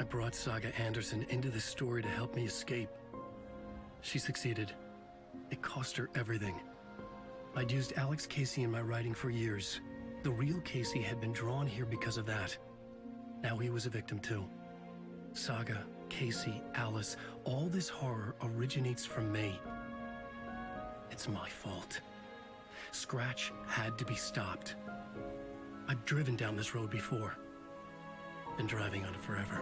I brought Saga Anderson into this story to help me escape. She succeeded. It cost her everything. I'd used Alex Casey in my writing for years. The real Casey had been drawn here because of that. Now he was a victim too. Saga, Casey, Alice, all this horror originates from me. It's my fault. Scratch had to be stopped. I've driven down this road before. Been driving on it forever.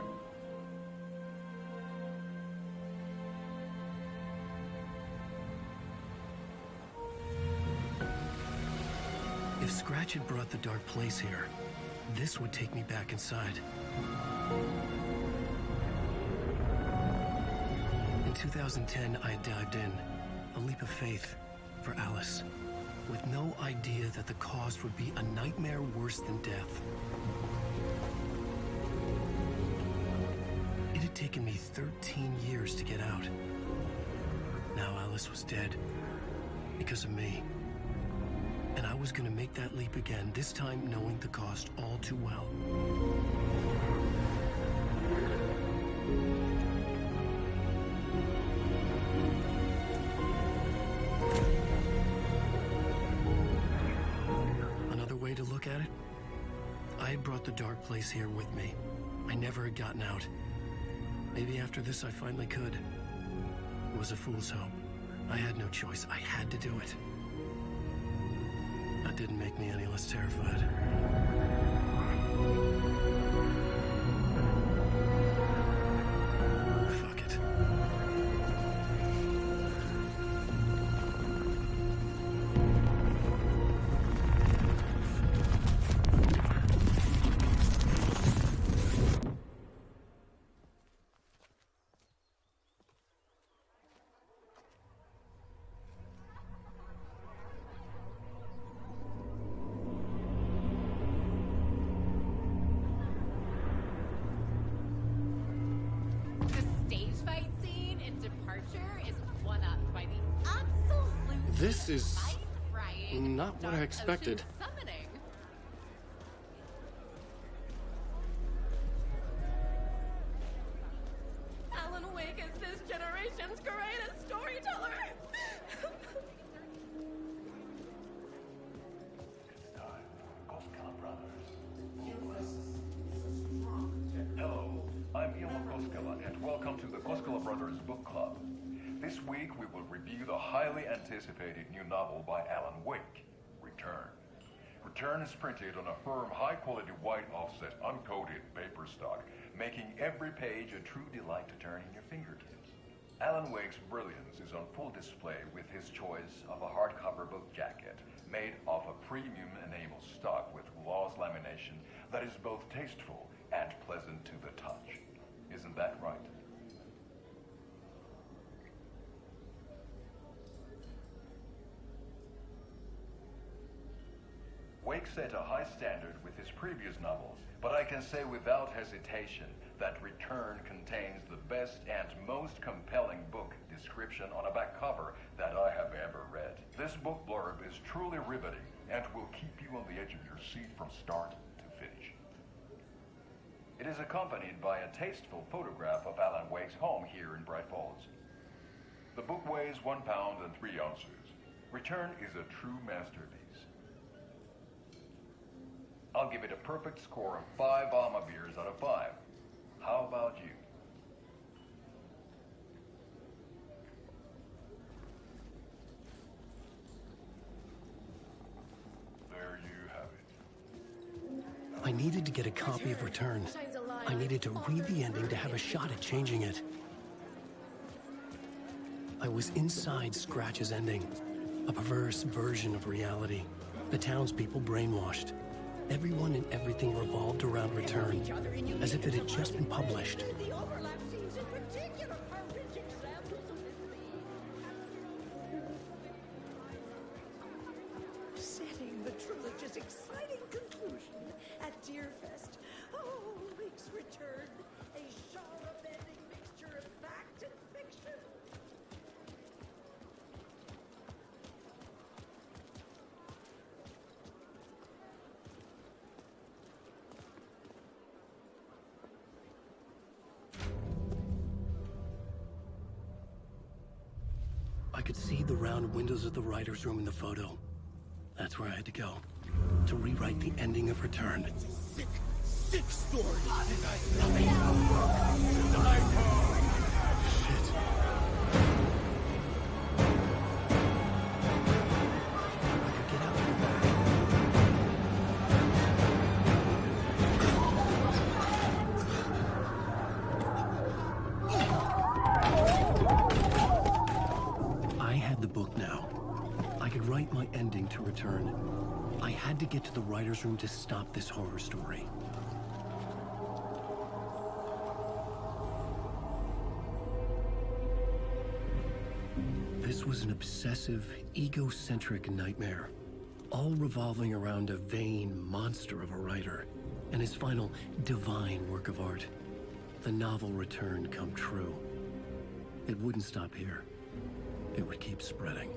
If Scratch had brought the dark place here, this would take me back inside. In 2010, I dived in, a leap of faith for Alice, with no idea that the cost would be a nightmare worse than death. It had taken me 13 years to get out. Now Alice was dead, because of me. And I was gonna make that leap again, this time knowing the cost all too well. Another way to look at it, I had brought the dark place here with me. I never had gotten out. Maybe after this I finally could. It was a fool's hope. I had no choice. I had to do it. That didn't make me any less terrified. Fuck it. This is not what I expected. Alan Wake is this generation's greatest storyteller. It's time for Koskela Brothers. Hello, I'm Ilmo Koskela, and welcome to the Koskela Brothers Book Club. This week we will review the highly anticipated new novel by Alan Wake, Return. Return is printed on a firm, high-quality white offset, uncoated paper stock, making every page a true delight to turn in your fingertips. Alan Wake's brilliance is on full display with his choice of a hardcover book jacket made of a premium enamel stock with gloss lamination that is both tasteful and pleasant to the touch. Isn't that right? Wake set a high standard with his previous novels, but I can say without hesitation that Return contains the best and most compelling book description on a back cover that I have ever read. This book blurb is truly riveting and will keep you on the edge of your seat from start to finish. It is accompanied by a tasteful photograph of Alan Wake's home here in Bright Falls. The book weighs 1 pound and 3 ounces. Return is a true masterpiece. I'll give it a perfect score of 5 Alma beers out of 5. How about you? There you have it. I needed to get a copy of Return. I needed to read the ending to have a shot at changing it. I was inside Scratch's ending, a perverse version of reality. The townspeople brainwashed. Everyone and everything revolved around Return, as if it had just been published. The overlap scenes in particular are rich examples of this. Setting the trilogy's exciting conclusion at Deerfest. Oh, Wake's Return, a genre-bending mixture of fact and fiction. I could see the round windows of the writer's room in the photo. That's where I had to go, to rewrite the ending of Return. Sick story. Shit. I could get out to the back. I had the book now. I could write my ending to Return. I had to get to the writer's room to stop this horror story. This was an obsessive, egocentric nightmare, all revolving around a vain monster of a writer and his final divine work of art. The novel Return come true. It wouldn't stop here. It would keep spreading.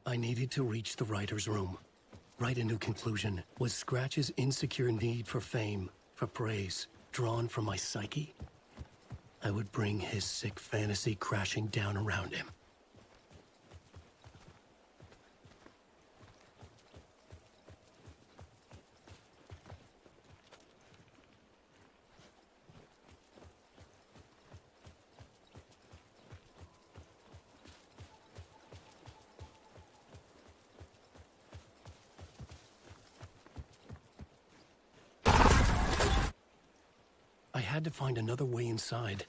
I needed to reach the writer's room. Write a new conclusion. Was Scratch's insecure need for fame, for praise, drawn from my psyche? I would bring his sick fantasy crashing down around him. I had to find another way inside.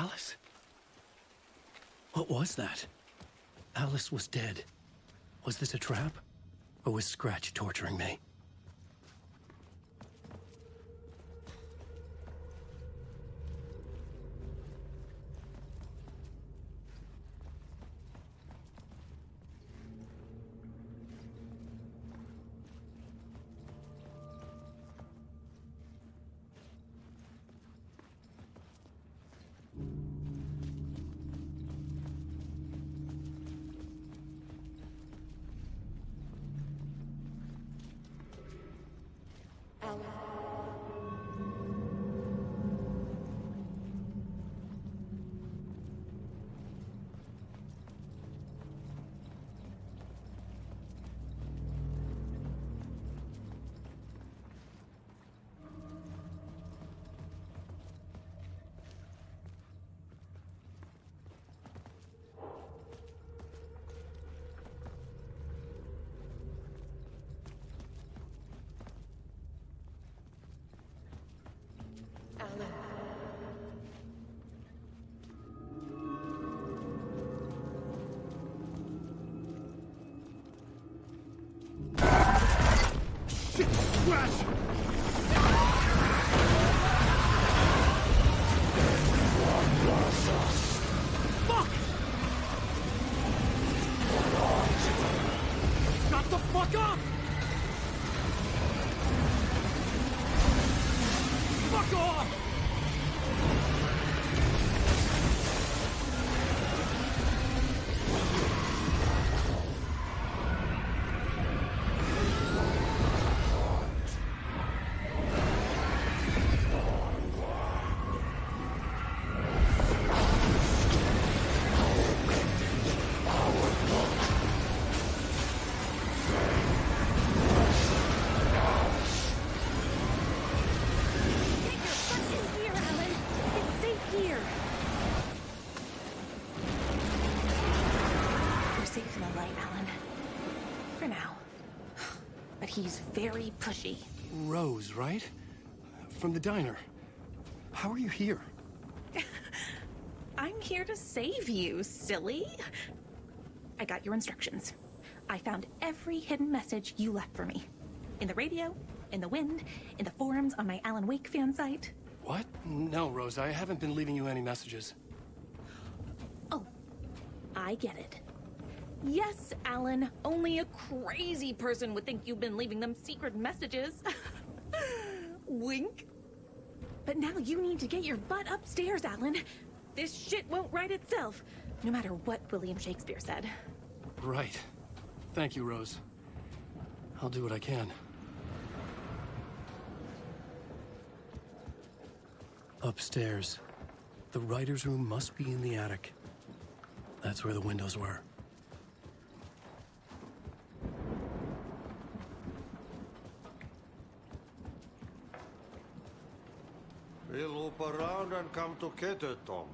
Alice? What was that? Alice was dead. Was this a trap? Or was Scratch torturing me? Shit! Crash! Fuck! Shut the fuck up! Fuck off! He's very pushy. Rose, right? From the diner. How are you here? I'm here to save you, silly. I got your instructions. I found every hidden message you left for me. In the radio, in the wind, in the forums on my Alan Wake fan site. What? No, Rose, I haven't been leaving you any messages. Oh, I get it. Yes, Alan, only a crazy person would think you've been leaving them secret messages. Wink. But now you need to get your butt upstairs, Alan. This shit won't right itself, no matter what William Shakespeare said. Right. Thank you, Rose. I'll do what I can. Upstairs. The writer's room must be in the attic. That's where the windows were. We'll loop around and come together, Tom.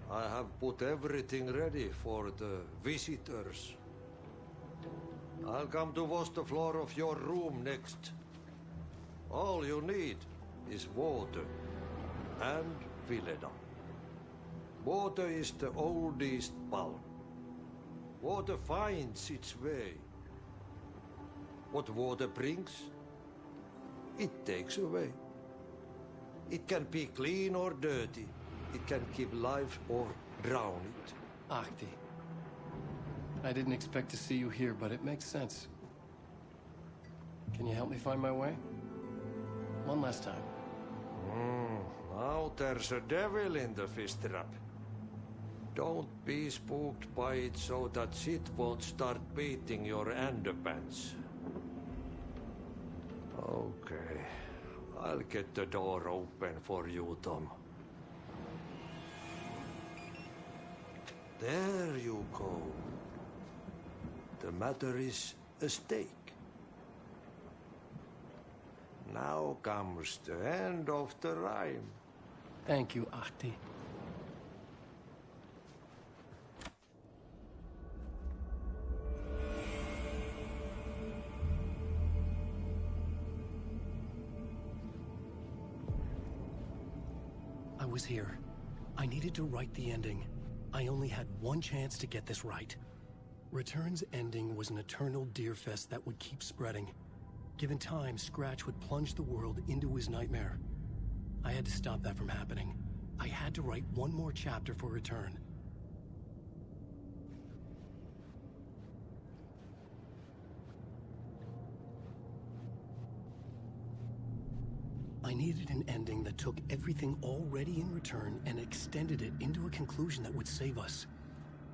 I have put everything ready for the visitors. I'll come to wash the floor of your room next. All you need is water and Vileda. Water is the oldest bulb. Water finds its way. What water brings, it takes away. It can be clean or dirty. It can keep life or drown it. Ahti. I didn't expect to see you here, but it makes sense. Can you help me find my way? One last time. Now there's a devil in the fish trap. Don't be spooked by it so that shit won't start beating your underpants. Okay. I'll get the door open for you, Tom. There you go. The matter is a stake. Now comes the end of the rhyme. Thank you, Ahti. I was here, I needed to write the ending. I only had one chance to get this right. Return's ending was an eternal Deerfest that would keep spreading. Given time, Scratch would plunge the world into his nightmare. I had to stop that from happening. I had to write one more chapter for Return. I needed an ending that took everything already in Return and extended it into a conclusion that would save us.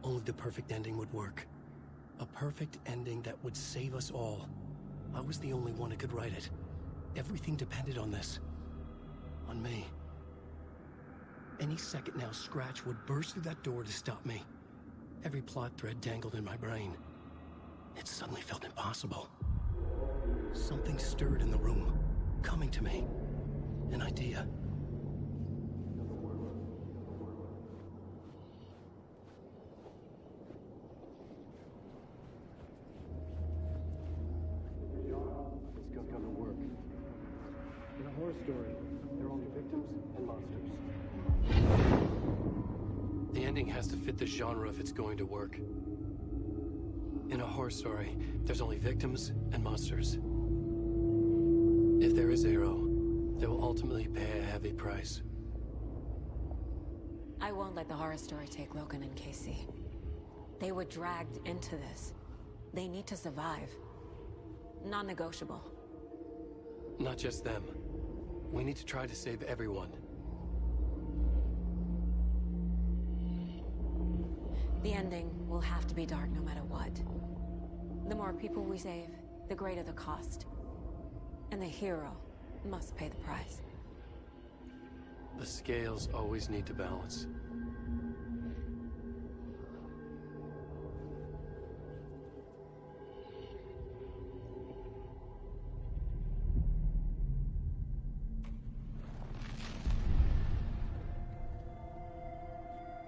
Only the perfect ending would work. A perfect ending that would save us all. I was the only one who could write it. Everything depended on this. On me. Any second now, Scratch would burst through that door to stop me. Every plot thread dangled in my brain. It suddenly felt impossible. Something stirred in the room, coming to me. An idea. It's gonna work. In a horror story, there are only victims and monsters. The ending has to fit the genre if it's going to work. In a horror story, there's only victims and monsters. If there is Arrow, they will ultimately pay a heavy price. I won't let the horror story take Logan and Casey. They were dragged into this. They need to survive. Non-negotiable. Not just them. We need to try to save everyone. The ending will have to be dark no matter what. The more people we save, the greater the cost. And the hero must pay the price. The scales always need to balance.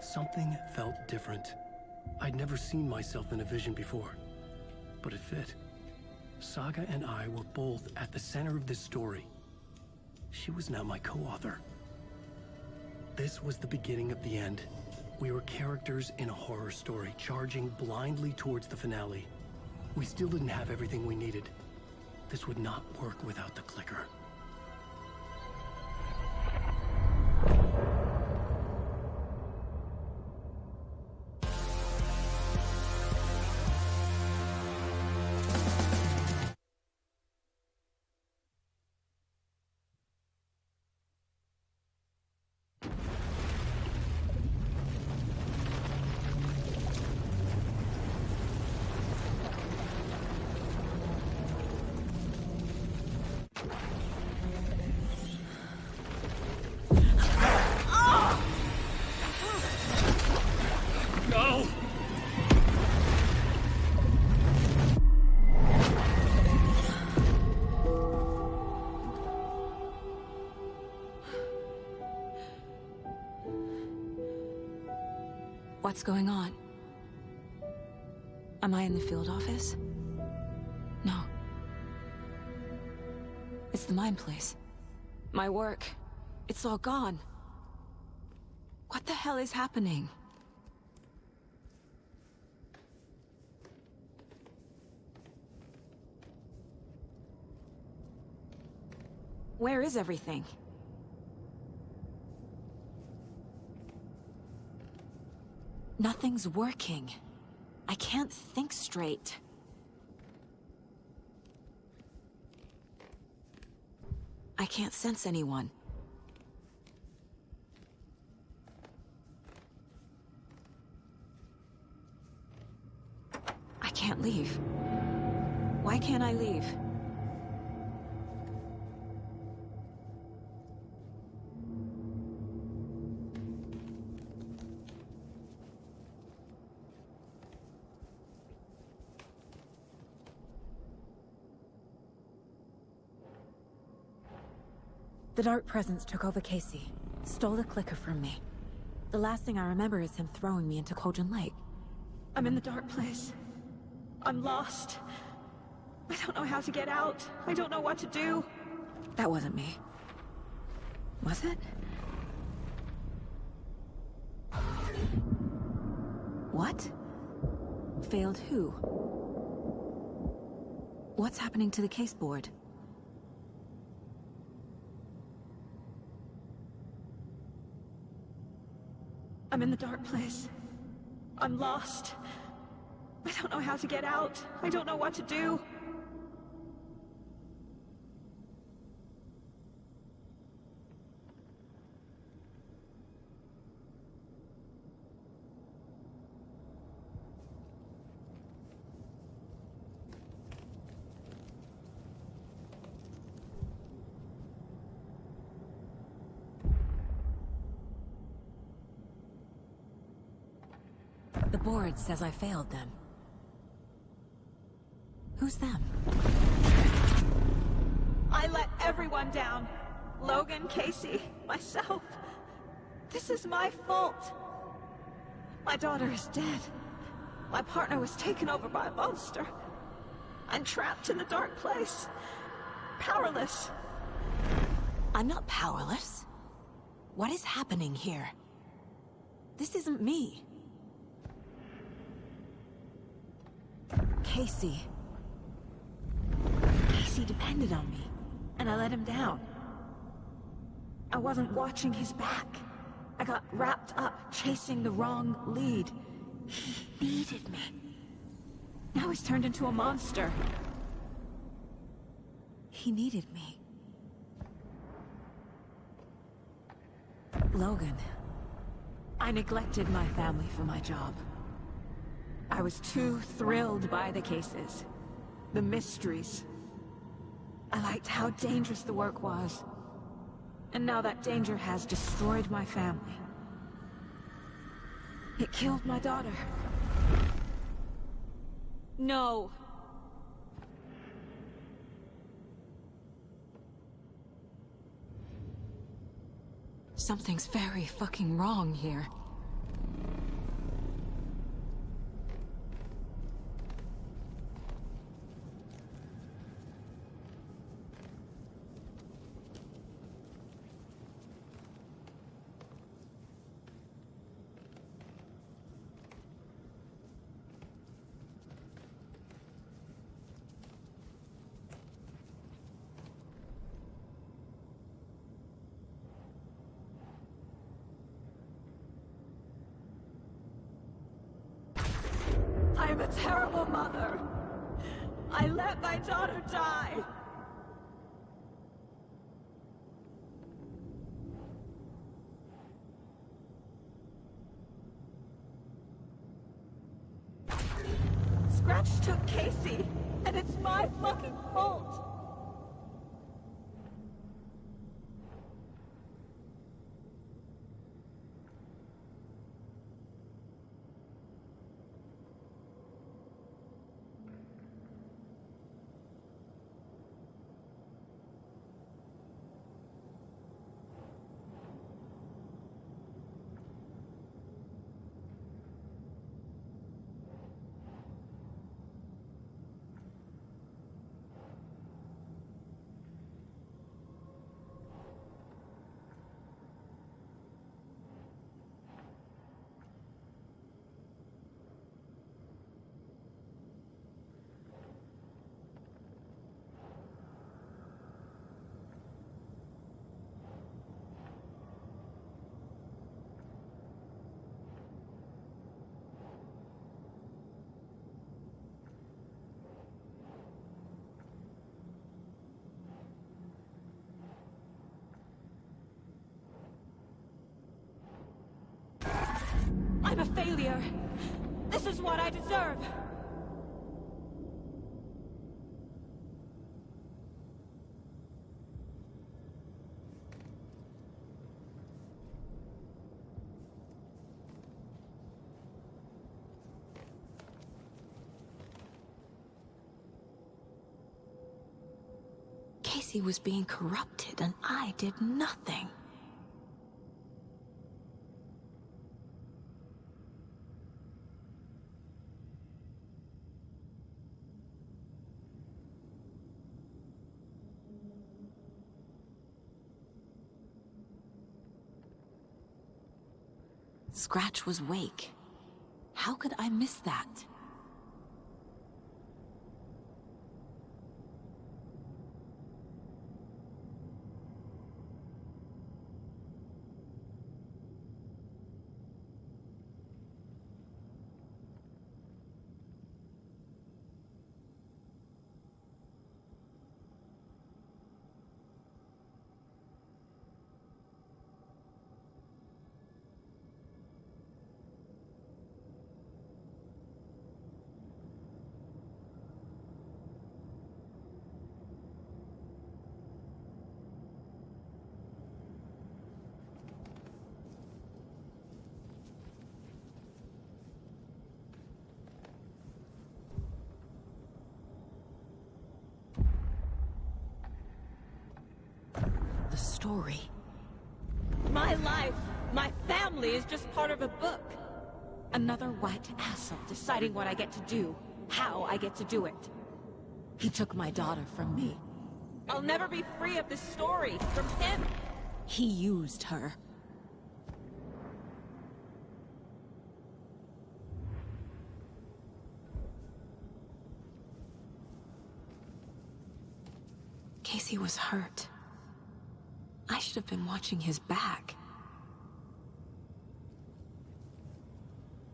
Something felt different. I'd never seen myself in a vision before, but it fit. Saga and I were both at the center of this story. She was now my co-author. This was the beginning of the end. We were characters in a horror story, charging blindly towards the finale. We still didn't have everything we needed. This would not work without the clicker. What's going on? Am I in the field office? No. It's the mine place. My work. It's all gone. What the hell is happening? Where is everything? Nothing's working. I can't think straight. I can't sense anyone. I can't leave. Why can't I leave? The dark presence took over Casey, stole the clicker from me. The last thing I remember is him throwing me into Cauldron Lake. I'm in the dark place. I'm lost. I don't know how to get out. I don't know what to do. That wasn't me. Was it? What? Failed who? What's happening to the case board? I'm in the dark place. I'm lost. I don't know how to get out. I don't know what to do. The board says I failed them. Who's them? I let everyone down. Logan, Casey, myself. This is my fault. My daughter is dead. My partner was taken over by a monster. I'm trapped in the dark place. Powerless. I'm not powerless. What is happening here? This isn't me. Casey. Casey depended on me, and I let him down. I wasn't watching his back. I got wrapped up chasing the wrong lead. He needed me. Now he's turned into a monster. He needed me. Logan. I neglected my family for my job. I was too thrilled by the cases, the mysteries. I liked how dangerous the work was. And now that danger has destroyed my family. It killed my daughter. No. Something's very fucking wrong here. I'm a terrible mother. I let my daughter die. Scratch took Casey, and it's my fucking fault. I'm a failure. This is what I deserve. Casey was being corrupted, and I did nothing. Scratch was Wake. How How could I miss that? The story. My life, my family is just part of a book. Another white asshole deciding what I get to do, how I get to do it. He took my daughter from me. I'll never be free of this story from him. He used her. Casey was hurt. I should have been watching his back.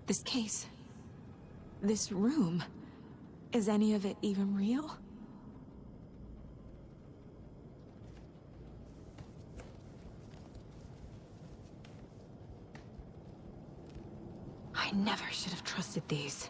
This case, this room, is any of it even real? I never should have trusted these.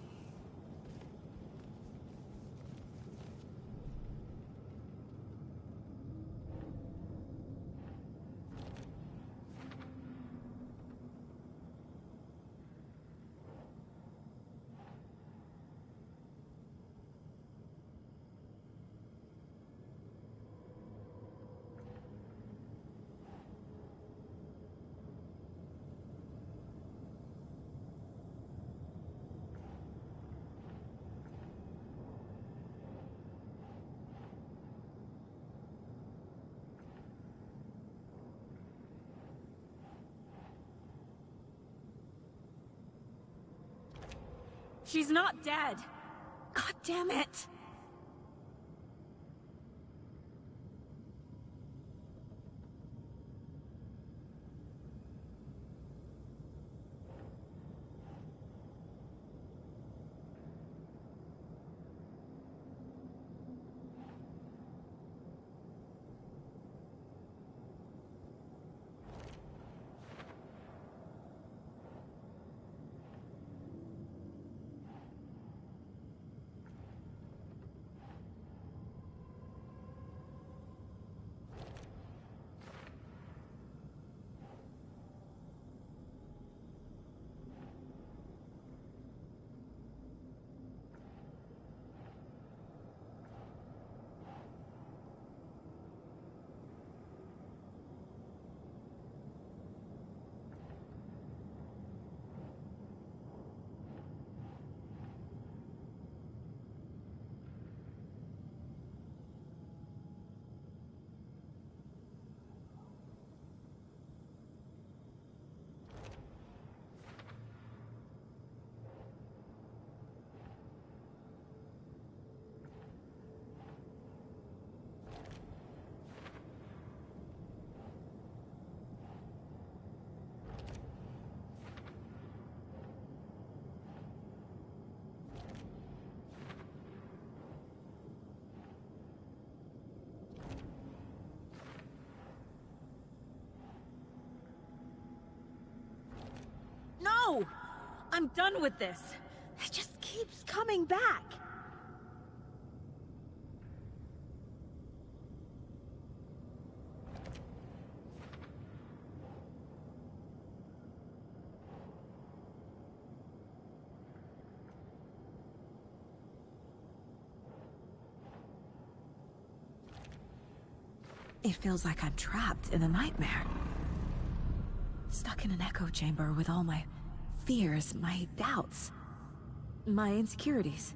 She's not dead. God damn it. No! I'm done with this. It just keeps coming back. It feels like I'm trapped in a nightmare. Stuck in an echo chamber with all my fears, my doubts, my insecurities.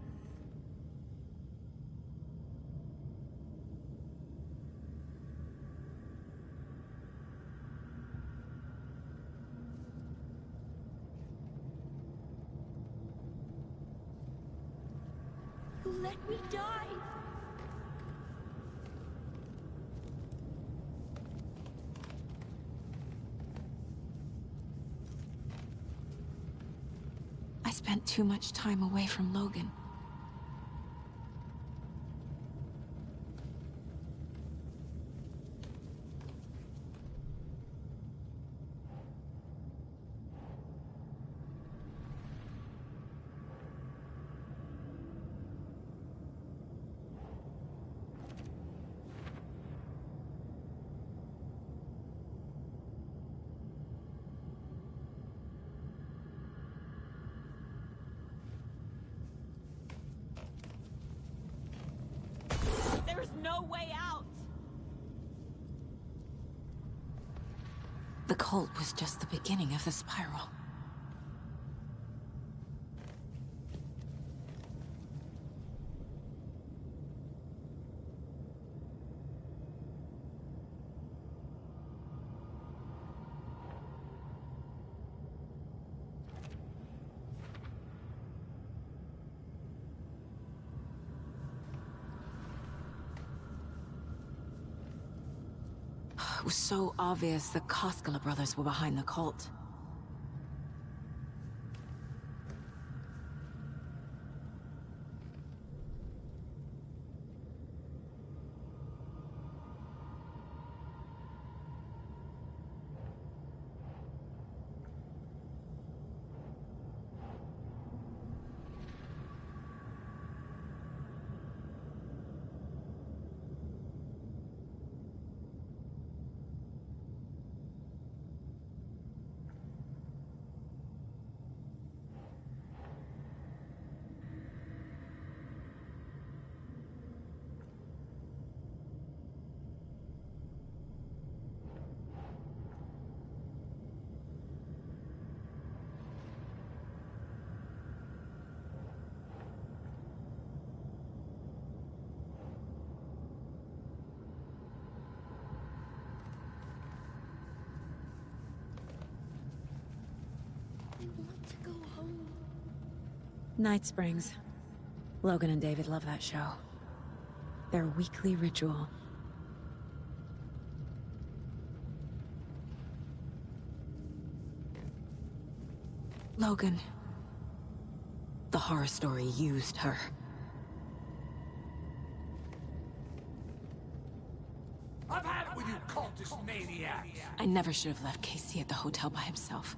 Let me die. I spent too much time away from Logan. There's no way out! The cult was just the beginning of the spiral. It was so obvious the Koskela brothers were behind the cult. I want to go home. Night Springs. Logan and David love that show. Their weekly ritual. Logan. The horror story used her. I've had it with you cultist maniacs! I never should have left Casey at the hotel by himself.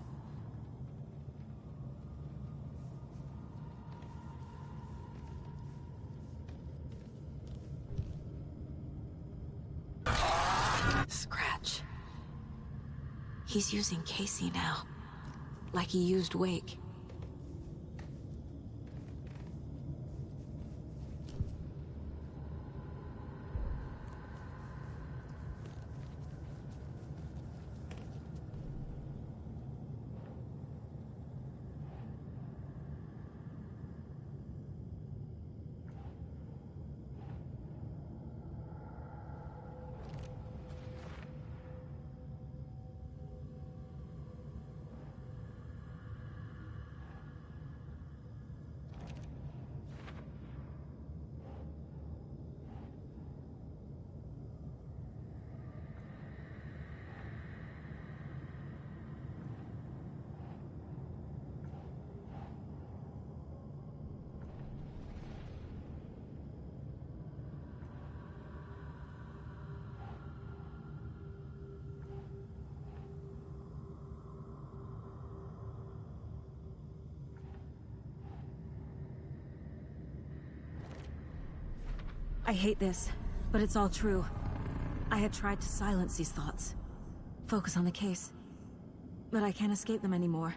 Scratch. He's using Casey now. Like he used Wake. I hate this, but it's all true. I had tried to silence these thoughts. Focus on the case. But I can't escape them anymore.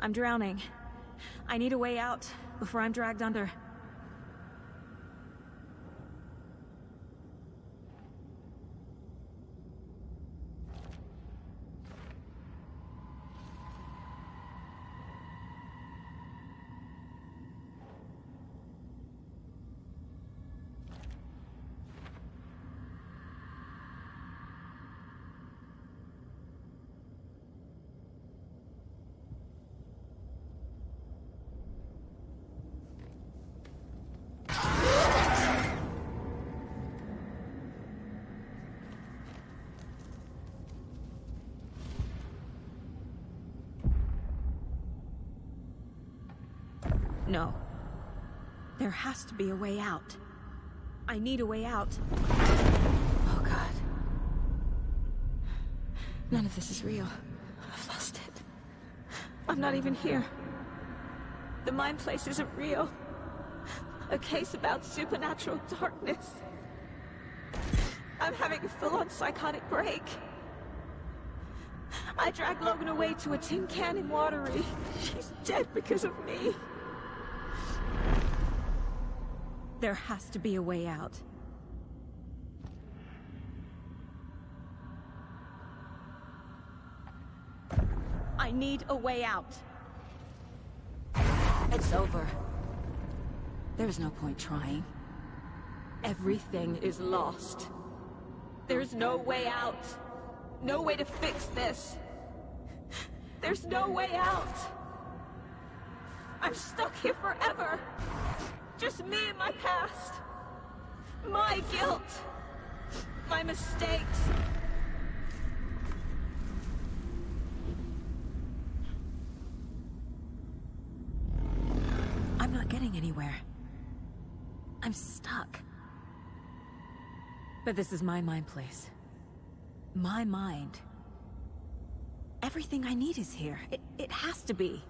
I'm drowning. I need a way out before I'm dragged under. No. There has to be a way out. I need a way out. Oh, God. None of this is real. I've lost it. I'm not even here. The mind place isn't real. A case about supernatural darkness. I'm having a full-on psychotic break. I dragged Logan away to a tin can in Watery. She's dead because of me. There has to be a way out. I need a way out. It's over. There's no point trying. Everything is lost. There's no way out. No way to fix this. There's no way out. I'm stuck here forever. Just me and my past. My guilt. My mistakes. I'm not getting anywhere. I'm stuck. But this is my mind place. My mind. Everything I need is here. It has to be.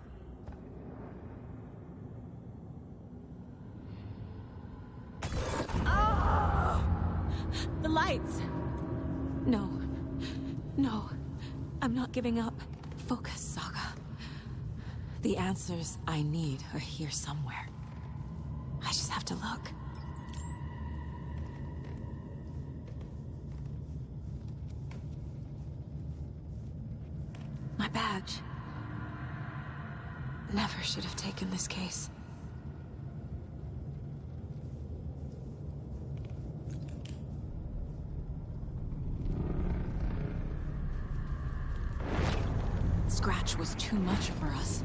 Oh! The lights! No. No. I'm not giving up. Focus, Saga. The answers I need are here somewhere. I just have to look. My badge. Never should have taken this case. Scratch was too much for us.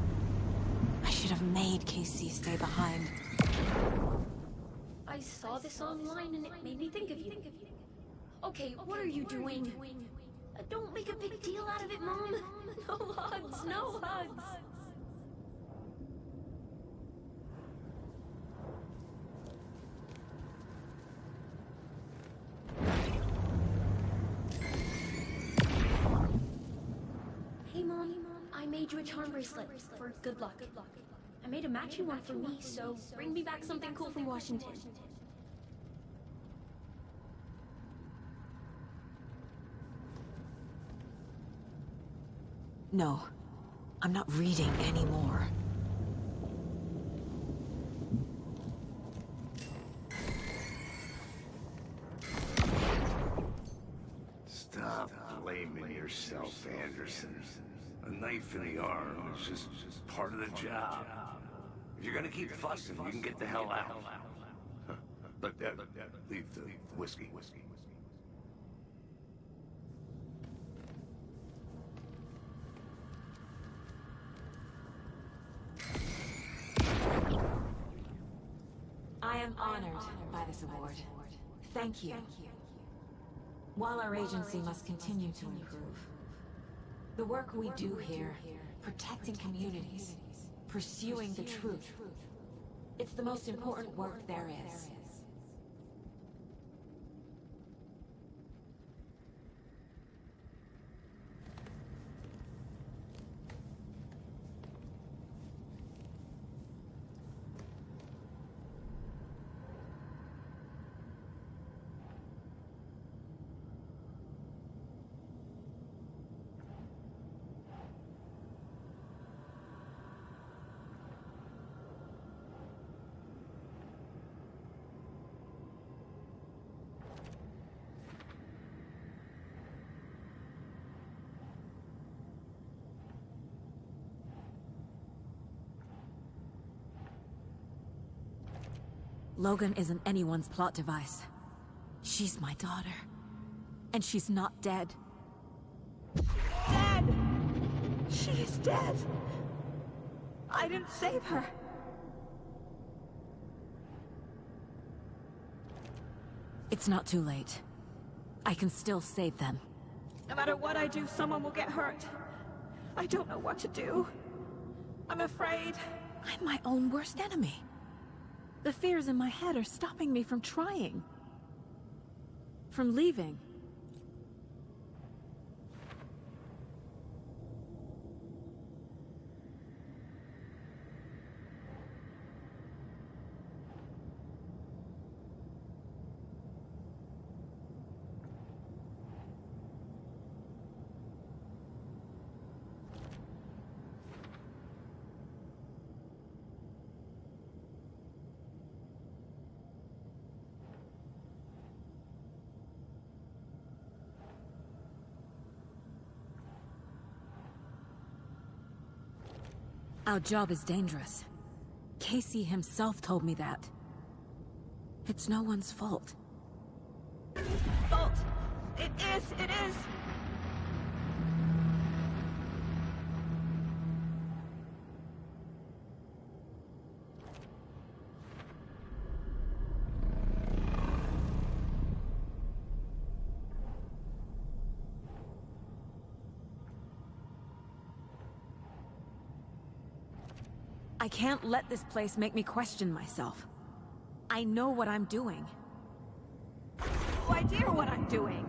I should have made Casey stay behind. I saw this online and it made me think of you. Okay, what are you doing? Don't make a big deal out of it, Mom. No hugs, no hugs. Hey, Mom. I made you a charm bracelet for good luck. I made a matching one for me, so bring me back something cool from Washington. No, I'm not reading anymore. Stop blaming yourself, Anderson. A knife in the arm is just part of the job. If you're gonna keep fussing, you can get the hell out. But leave the whiskey. I am honored by this award. Thank you. While our agency must continue to improve, the work we do here, protecting communities, pursuing the truth, it's the most important work there is. Logan isn't anyone's plot device. She's my daughter. And she's not dead. Dead! She is dead! I didn't save her. It's not too late. I can still save them. No matter what I do, someone will get hurt. I don't know what to do. I'm afraid. I'm my own worst enemy. The fears in my head are stopping me from trying. From leaving. Our job is dangerous. Casey himself told me that. It's no one's fault. Fault! It is! It is! I can't let this place make me question myself. I know what I'm doing. No idea what I'm doing.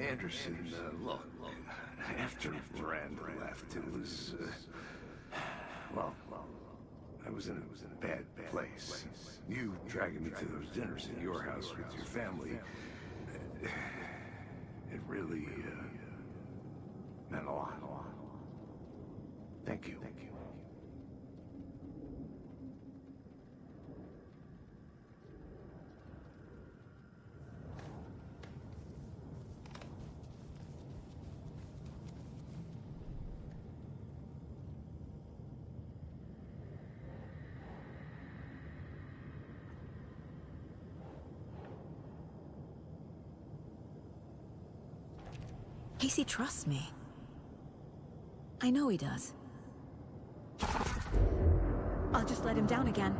Anderson, look, after Miranda left, it was, well, I was in a bad place. You dragging me to those dinners at your house with your family, it really, meant a lot. Thank you. Casey trusts me. I know he does. I'll just let him down again.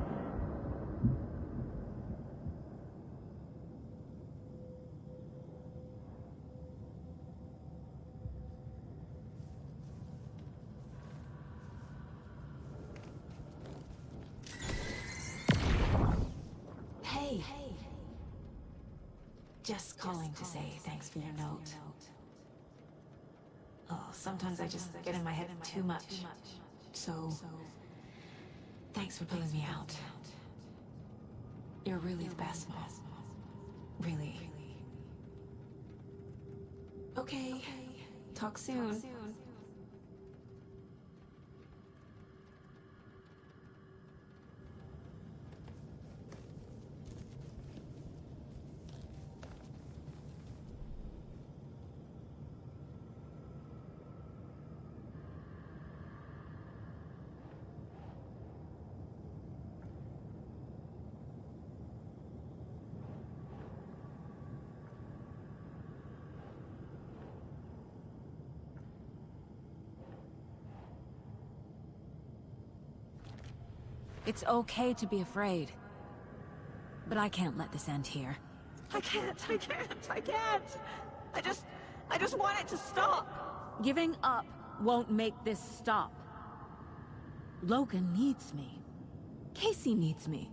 Hey. Just calling to say thanks for your note. Oh, sometimes I just get in my head too much. So, thanks for pulling me out. You're really the best, Mom. Really. Okay. Talk soon. It's okay to be afraid. But I can't let this end here. I can't. I just want it to stop. Giving up won't make this stop. Logan needs me. Casey needs me.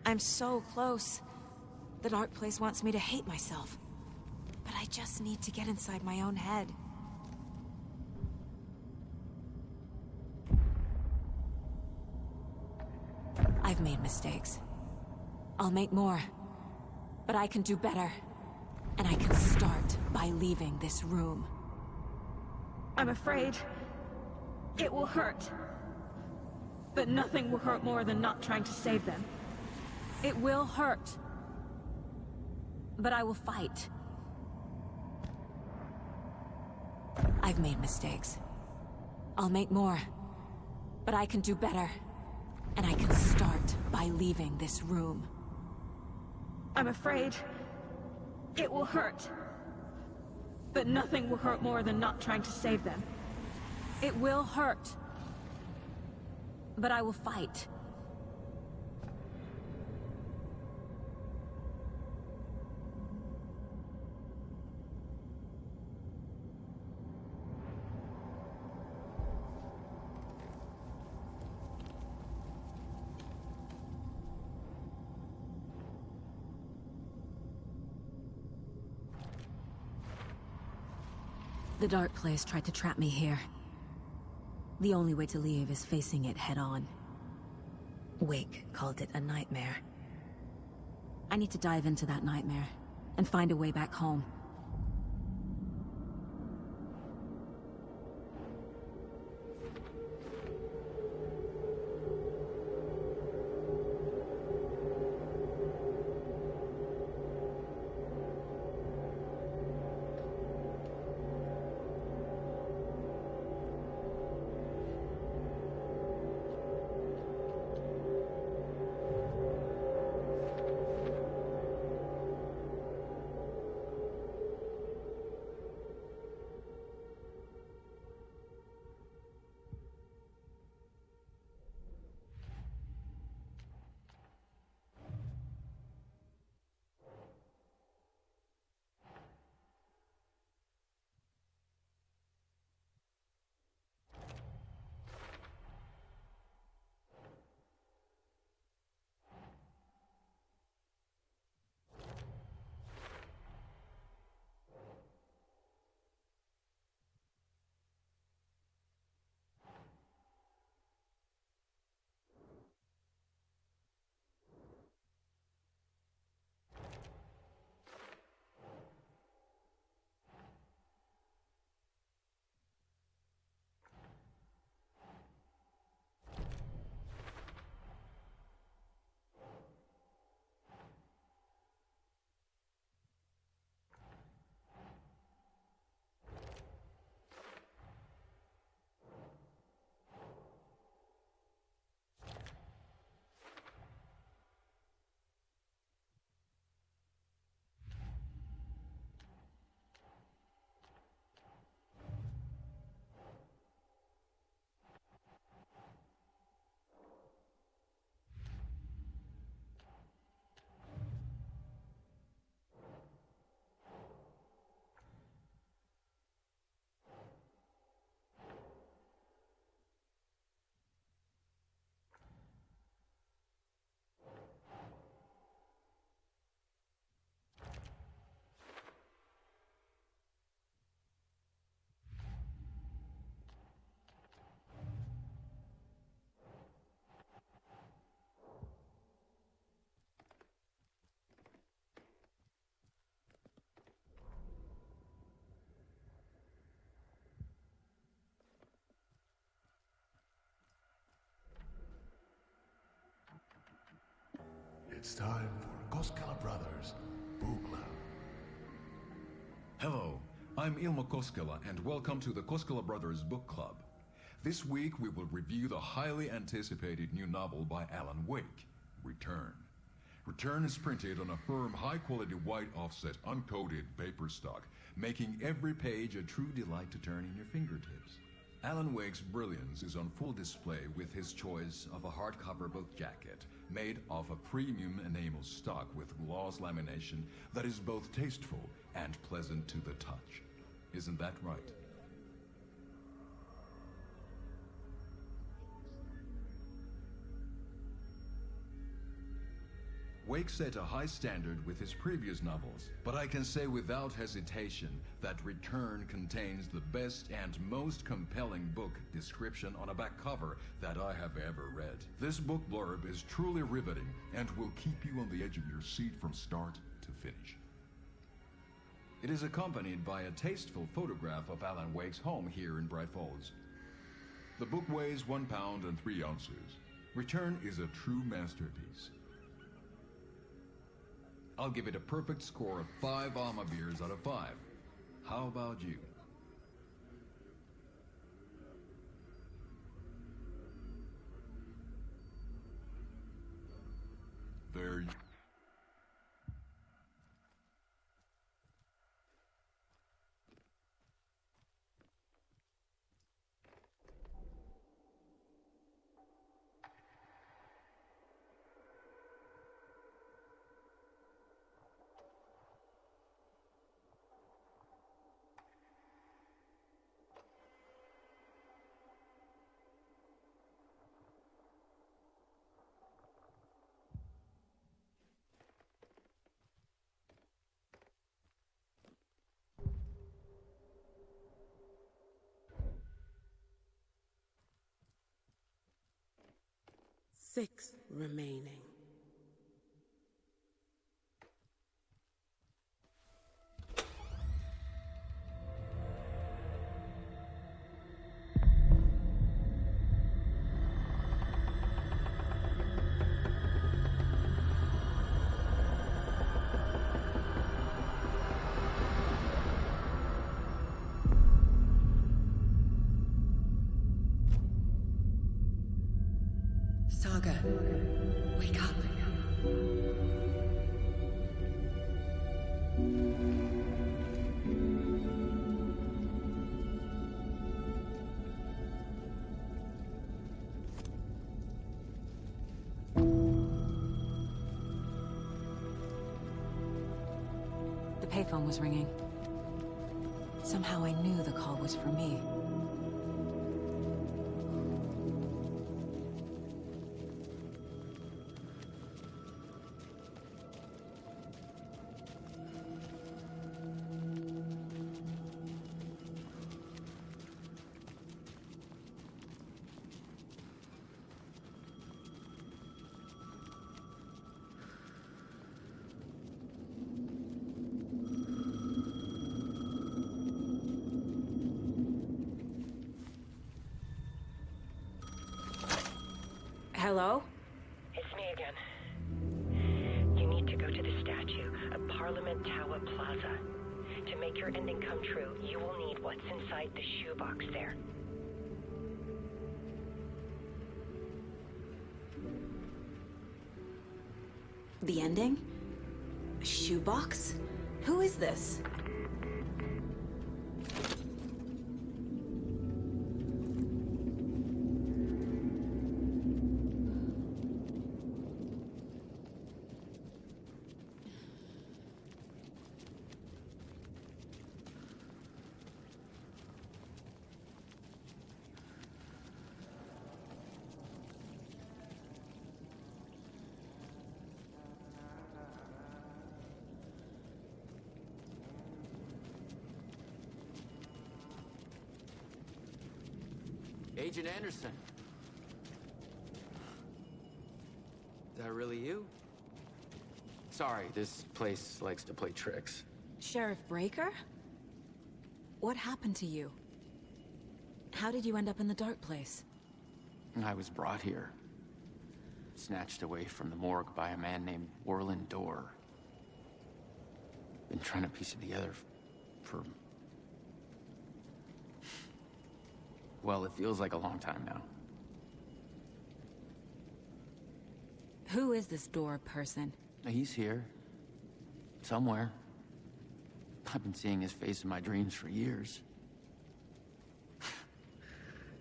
I'm so close. The dark place wants me to hate myself. But I just need to get inside my own head. I've made mistakes. I'll make more. But I can do better. And I can start by leaving this room. I'm afraid it will hurt. But nothing will hurt more than not trying to save them. It will hurt. But I will fight. I've made mistakes. I'll make more. But I can do better. And I can start by leaving this room. I'm afraid it will hurt. But nothing will hurt more than not trying to save them. It will hurt. But I will fight. The Dark Place tried to trap me here. The only way to leave is facing it head-on. Wake called it a nightmare. I need to dive into that nightmare, and find a way back home. It's time for Koskela Brothers Book Club. Hello, I'm Ilmo Koskela, and welcome to the Koskela Brothers Book Club. This week we will review the highly anticipated new novel by Alan Wake, Return. Return is printed on a firm, high-quality white offset, uncoated paper stock, making every page a true delight to turn in your fingertips. Alan Wake's brilliance is on full display with his choice of a hardcover book jacket made of a premium enamel stock with gloss lamination that is both tasteful and pleasant to the touch. Isn't that right? Wake set a high standard with his previous novels, but I can say without hesitation that Return contains the best and most compelling book description on a back cover that I have ever read. This book blurb is truly riveting and will keep you on the edge of your seat from start to finish. It is accompanied by a tasteful photograph of Alan Wake's home here in Bright Falls. The book weighs 1 pound and 3 ounces. Return is a true masterpiece. I'll give it a perfect score of 5 Alma beers out of 5. How about you? 6 remaining. Saga, wake up. The payphone was ringing. Somehow I knew the call was for me. Hello? It's me again. You need to go to the statue at Parliament Tower Plaza. To make your ending come true, you will need what's inside the shoebox there. The ending? A shoebox? Who is this? Agent Anderson. Is that really you? Sorry, this place likes to play tricks. Sheriff Breaker? What happened to you? How did you end up in the dark place? I was brought here. Snatched away from the morgue by a man named ᕈS5. Been trying to piece it together for... well, it feels like a long time now. Who is this door person? He's here. Somewhere. I've been seeing his face in my dreams for years.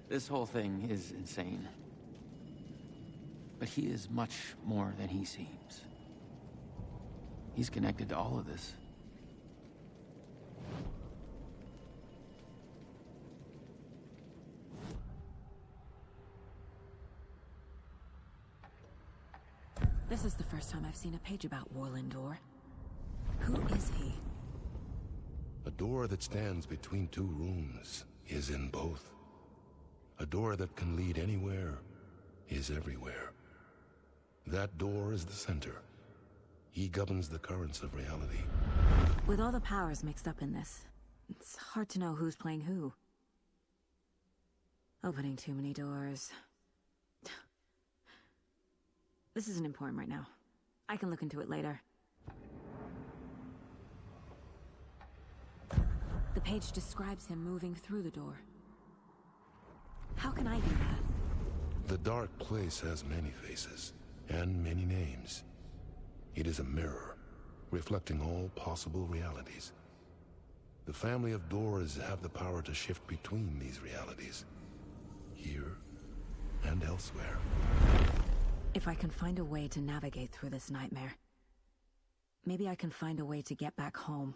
This whole thing is insane. But he is much more than he seems. He's connected to all of this. This is the first time I've seen a page about ᕈS5. Who is he? A door that stands between two rooms is in both. A door that can lead anywhere is everywhere. That door is the center. He governs the currents of reality. With all the powers mixed up in this, it's hard to know who's playing who. Opening too many doors. This isn't important right now. I can look into it later. The page describes him moving through the door. How can I do that? The dark place has many faces, and many names. It is a mirror, reflecting all possible realities. The family of doors have the power to shift between these realities, here and elsewhere. If I can find a way to navigate through this nightmare, maybe I can find a way to get back home.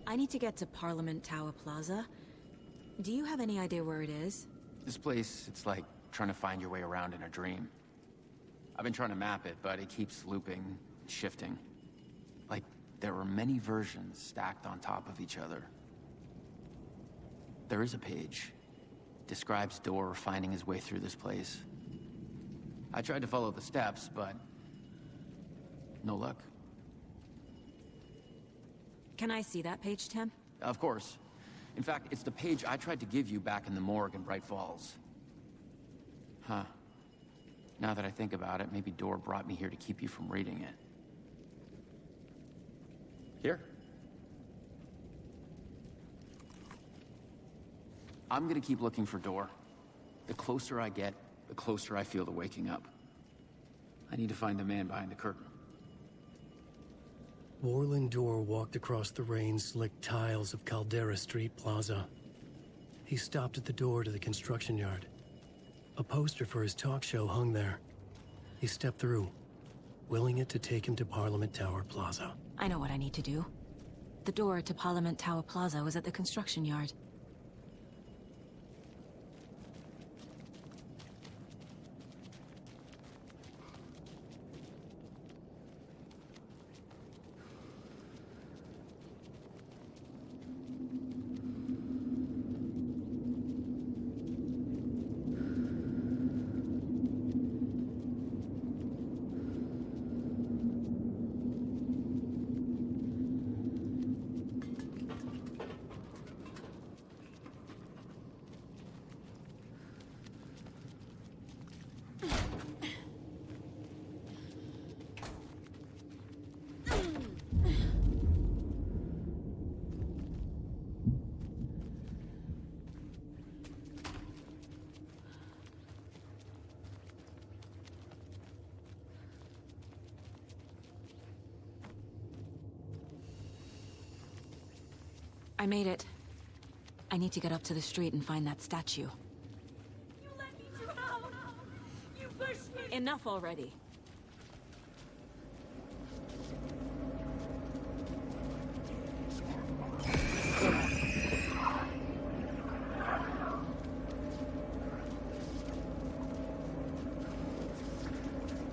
I need to get to Parliament Tower Plaza. Do you have any idea where it is? This place, it's like trying to find your way around in a dream. I've been trying to map it, but it keeps looping, shifting. Like there are many versions stacked on top of each other. There is a page. Describes Door finding his way through this place. I tried to follow the steps, but no luck. Can I see that page, Tim? Of course. In fact, it's the page I tried to give you back in the morgue in Bright Falls. Huh. Now that I think about it, maybe Door brought me here to keep you from reading it. Here. I'm gonna keep looking for Door. The closer I get, the closer I feel to waking up. I need to find the man behind the curtain. Warland Door walked across the rain-slicked tiles of Caldera Street Plaza. He stopped at the door to the construction yard. A poster for his talk show hung there. He stepped through, willing it to take him to Parliament Tower Plaza. I know what I need to do. The door to Parliament Tower Plaza was at the construction yard. I made it. I need to get up to the street and find that statue. You let me drown! You pushed me! Enough already.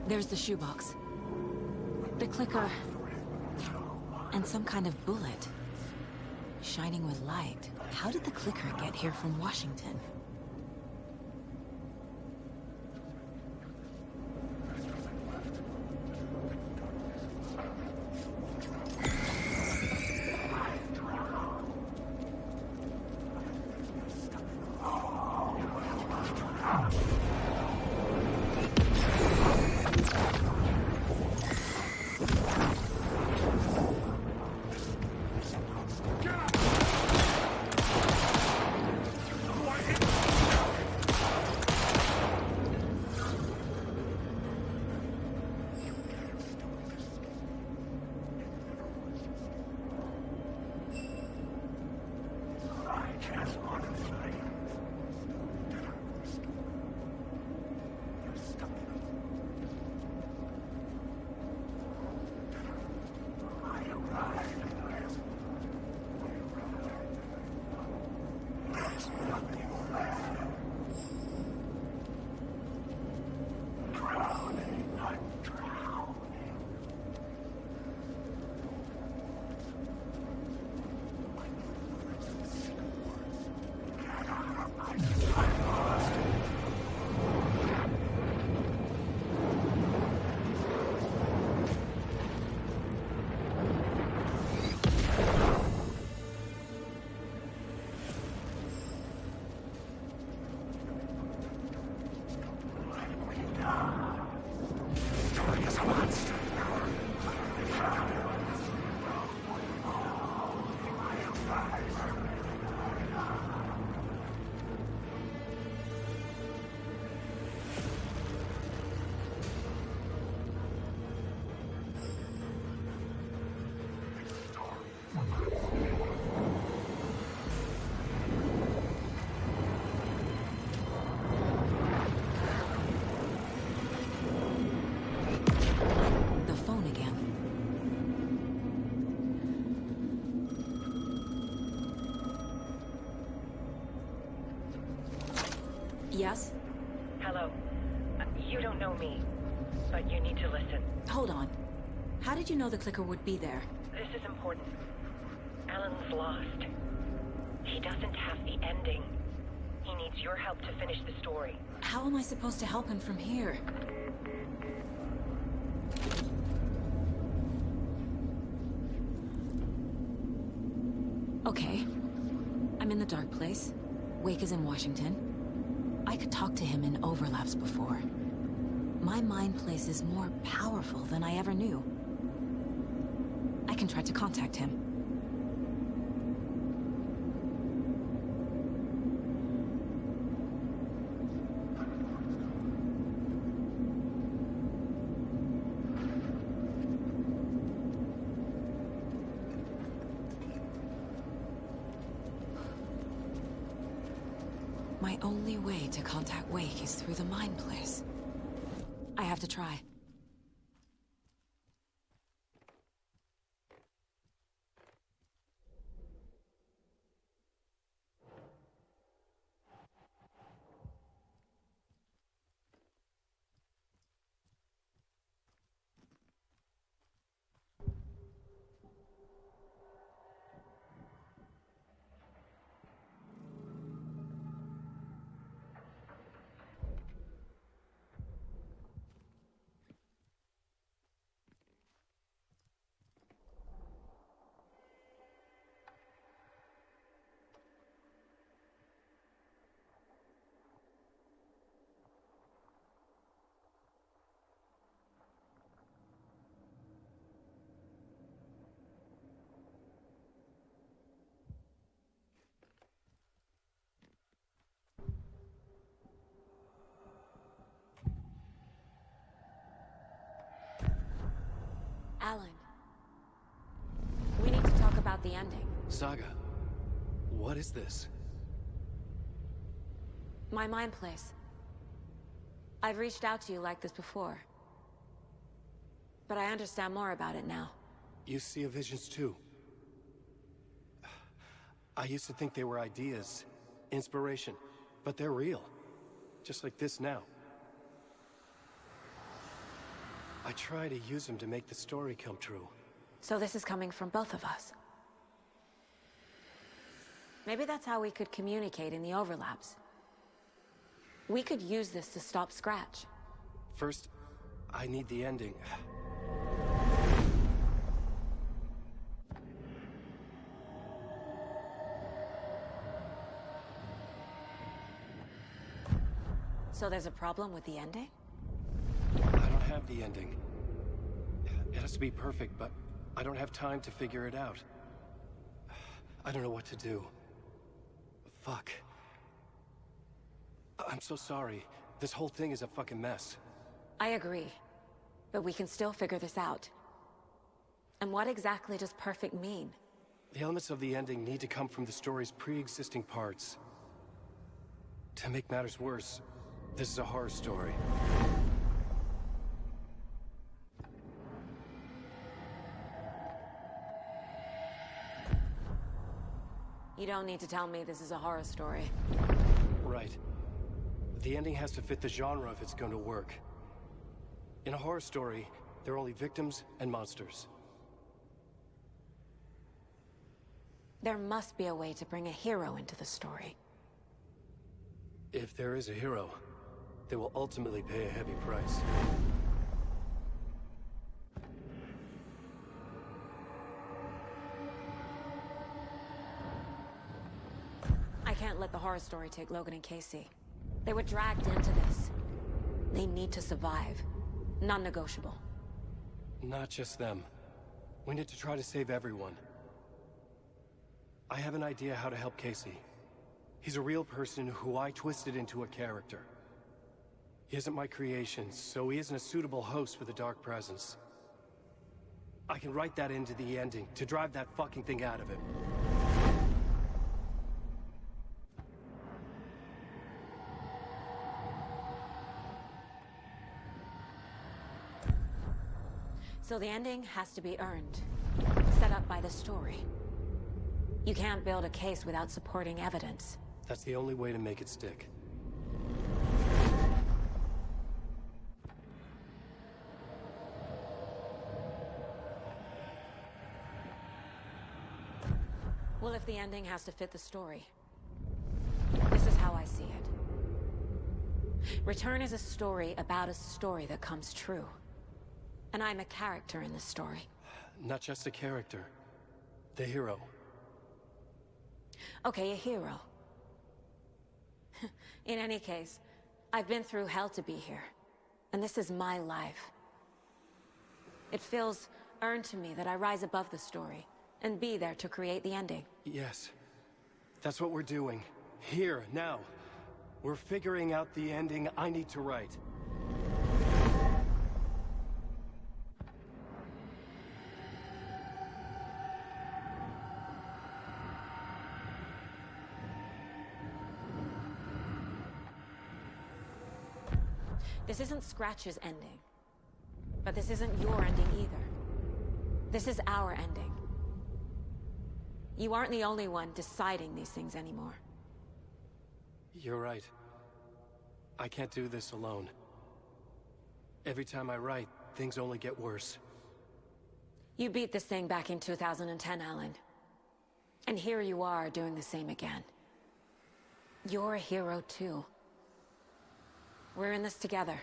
There's the shoebox. The clicker. And some kind of bullet. Shining with light. How did the clicker get here from Washington? Yes? Hello. You don't know me, but you need to listen. Hold on. How did you know the clicker would be there? This is important. Alan's lost. He doesn't have the ending. He needs your help to finish the story. How am I supposed to help him from here? Okay. I'm in the dark place. Wake is in Washington. I could talk to him in overlaps before. My mind place is more powerful than I ever knew. I can try to contact him. My only way to contact Wake is through the mind place. I have to try. Alan. We need to talk about the ending. Saga, what is this? My mind place. I've reached out to you like this before. But I understand more about it now. You see visions too. I used to think they were ideas, inspiration, but they're real. Just like this now. I try to use them to make the story come true. So this is coming from both of us. Maybe that's how we could communicate in the overlaps. We could use this to stop Scratch. First, I need the ending. So there's a problem with the ending? I don't have the ending. It has to be perfect, but I don't have time to figure it out. I don't know what to do. Fuck. I'm so sorry. This whole thing is a fucking mess. I agree. But we can still figure this out. And what exactly does perfect mean? The elements of the ending need to come from the story's pre-existing parts. To make matters worse, this is a horror story. You don't need to tell me this is a horror story. Right. The ending has to fit the genre if it's going to work. In a horror story, there are only victims and monsters. There must be a way to bring a hero into the story. If there is a hero, they will ultimately pay a heavy price. I can't let the horror story take Logan and Casey. They were dragged into this. They need to survive. Non-negotiable. Not just them. We need to try to save everyone. I have an idea how to help Casey. He's a real person who I twisted into a character. He isn't my creation, so he isn't a suitable host for the Dark Presence. I can write that into the ending to drive that fucking thing out of him. So the ending has to be earned. Set up by the story. You can't build a case without supporting evidence. That's the only way to make it stick. Well, if the ending has to fit the story, this is how I see it. Return is a story about a story that comes true. And I'm a character in this story. Not just a character. The hero. Okay, a hero. In any case, I've been through hell to be here. And this is my life. It feels earned to me that I rise above the story and be there to create the ending. Yes. That's what we're doing. Here, now. We're figuring out the ending I need to write. This isn't Scratch's ending. But this isn't your ending either. This is our ending. You aren't the only one deciding these things anymore. You're right. I can't do this alone. Every time I write, things only get worse. You beat this thing back in 2010, Alan. And here you are doing the same again. You're a hero too. We're in this together.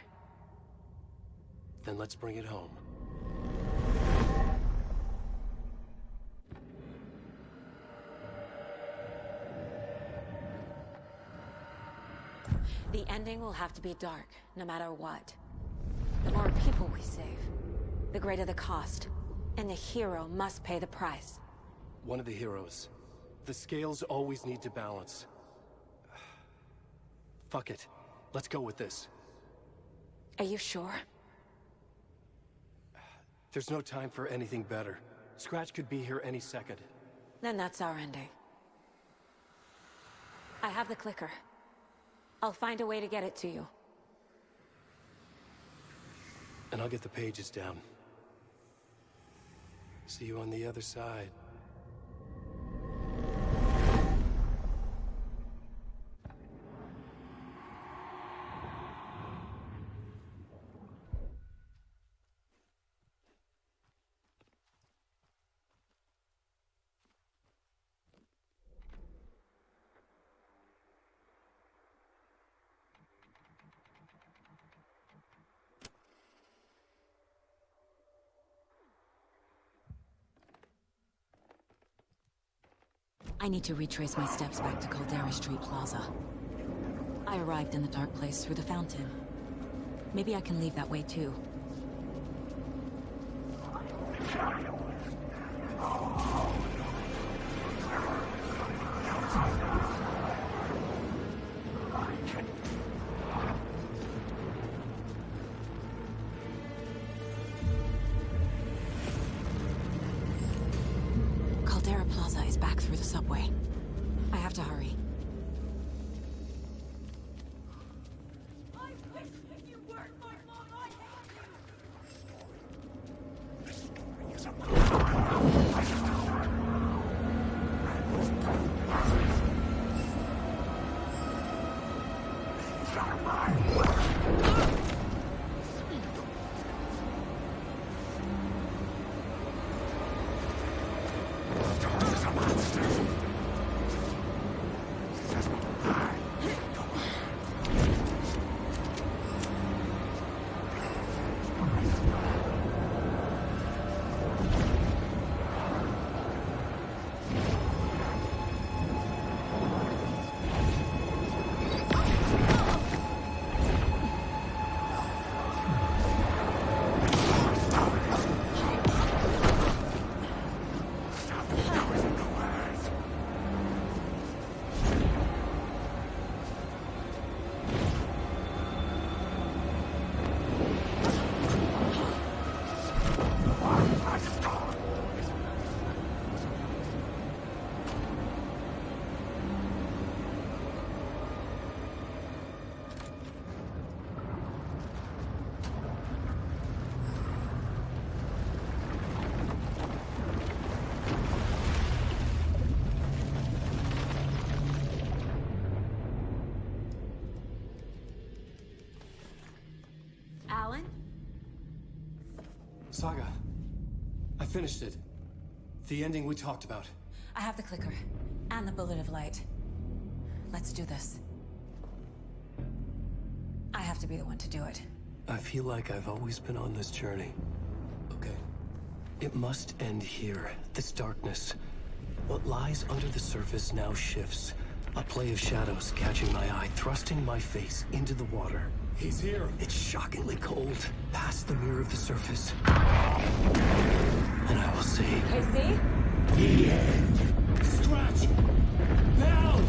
Then let's bring it home. The ending will have to be dark, no matter what. The more people we save, the greater the cost. And the hero must pay the price. One of the heroes. The scales always need to balance. Fuck it. Let's go with this. Are you sure? There's no time for anything better. Scratch could be here any second. Then that's our ending. I have the clicker. I'll find a way to get it to you. And I'll get the pages down. See you on the other side. I need to retrace my steps back to Caldera Street Plaza. I arrived in the dark place through the fountain. Maybe I can leave that way too. Caldera Plaza is back through the subway. I have to hurry. Alan? Saga. I finished it. The ending we talked about. I have the clicker. And the bullet of light. Let's do this. I have to be the one to do it. I feel like I've always been on this journey. Okay. It must end here. This darkness. What lies under the surface now shifts. A play of shadows catching my eye, thrusting my face into the water. He's here. It's shockingly cold, past the mirror of the surface. And I will see. Casey? The end. Scratch! Bell!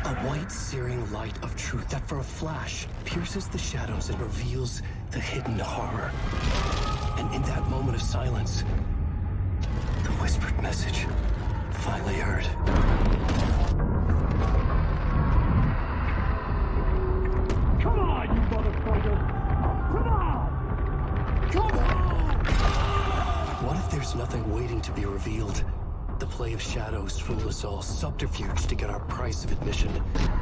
A white, searing light of truth that for a flash pierces the shadows and reveals the hidden horror. And in that moment of silence, the whispered message finally heard. Come on, you motherfucker! Come on! Come on! What if there's nothing waiting to be revealed? The play of shadows fool us all, subterfuge to get our price of admission.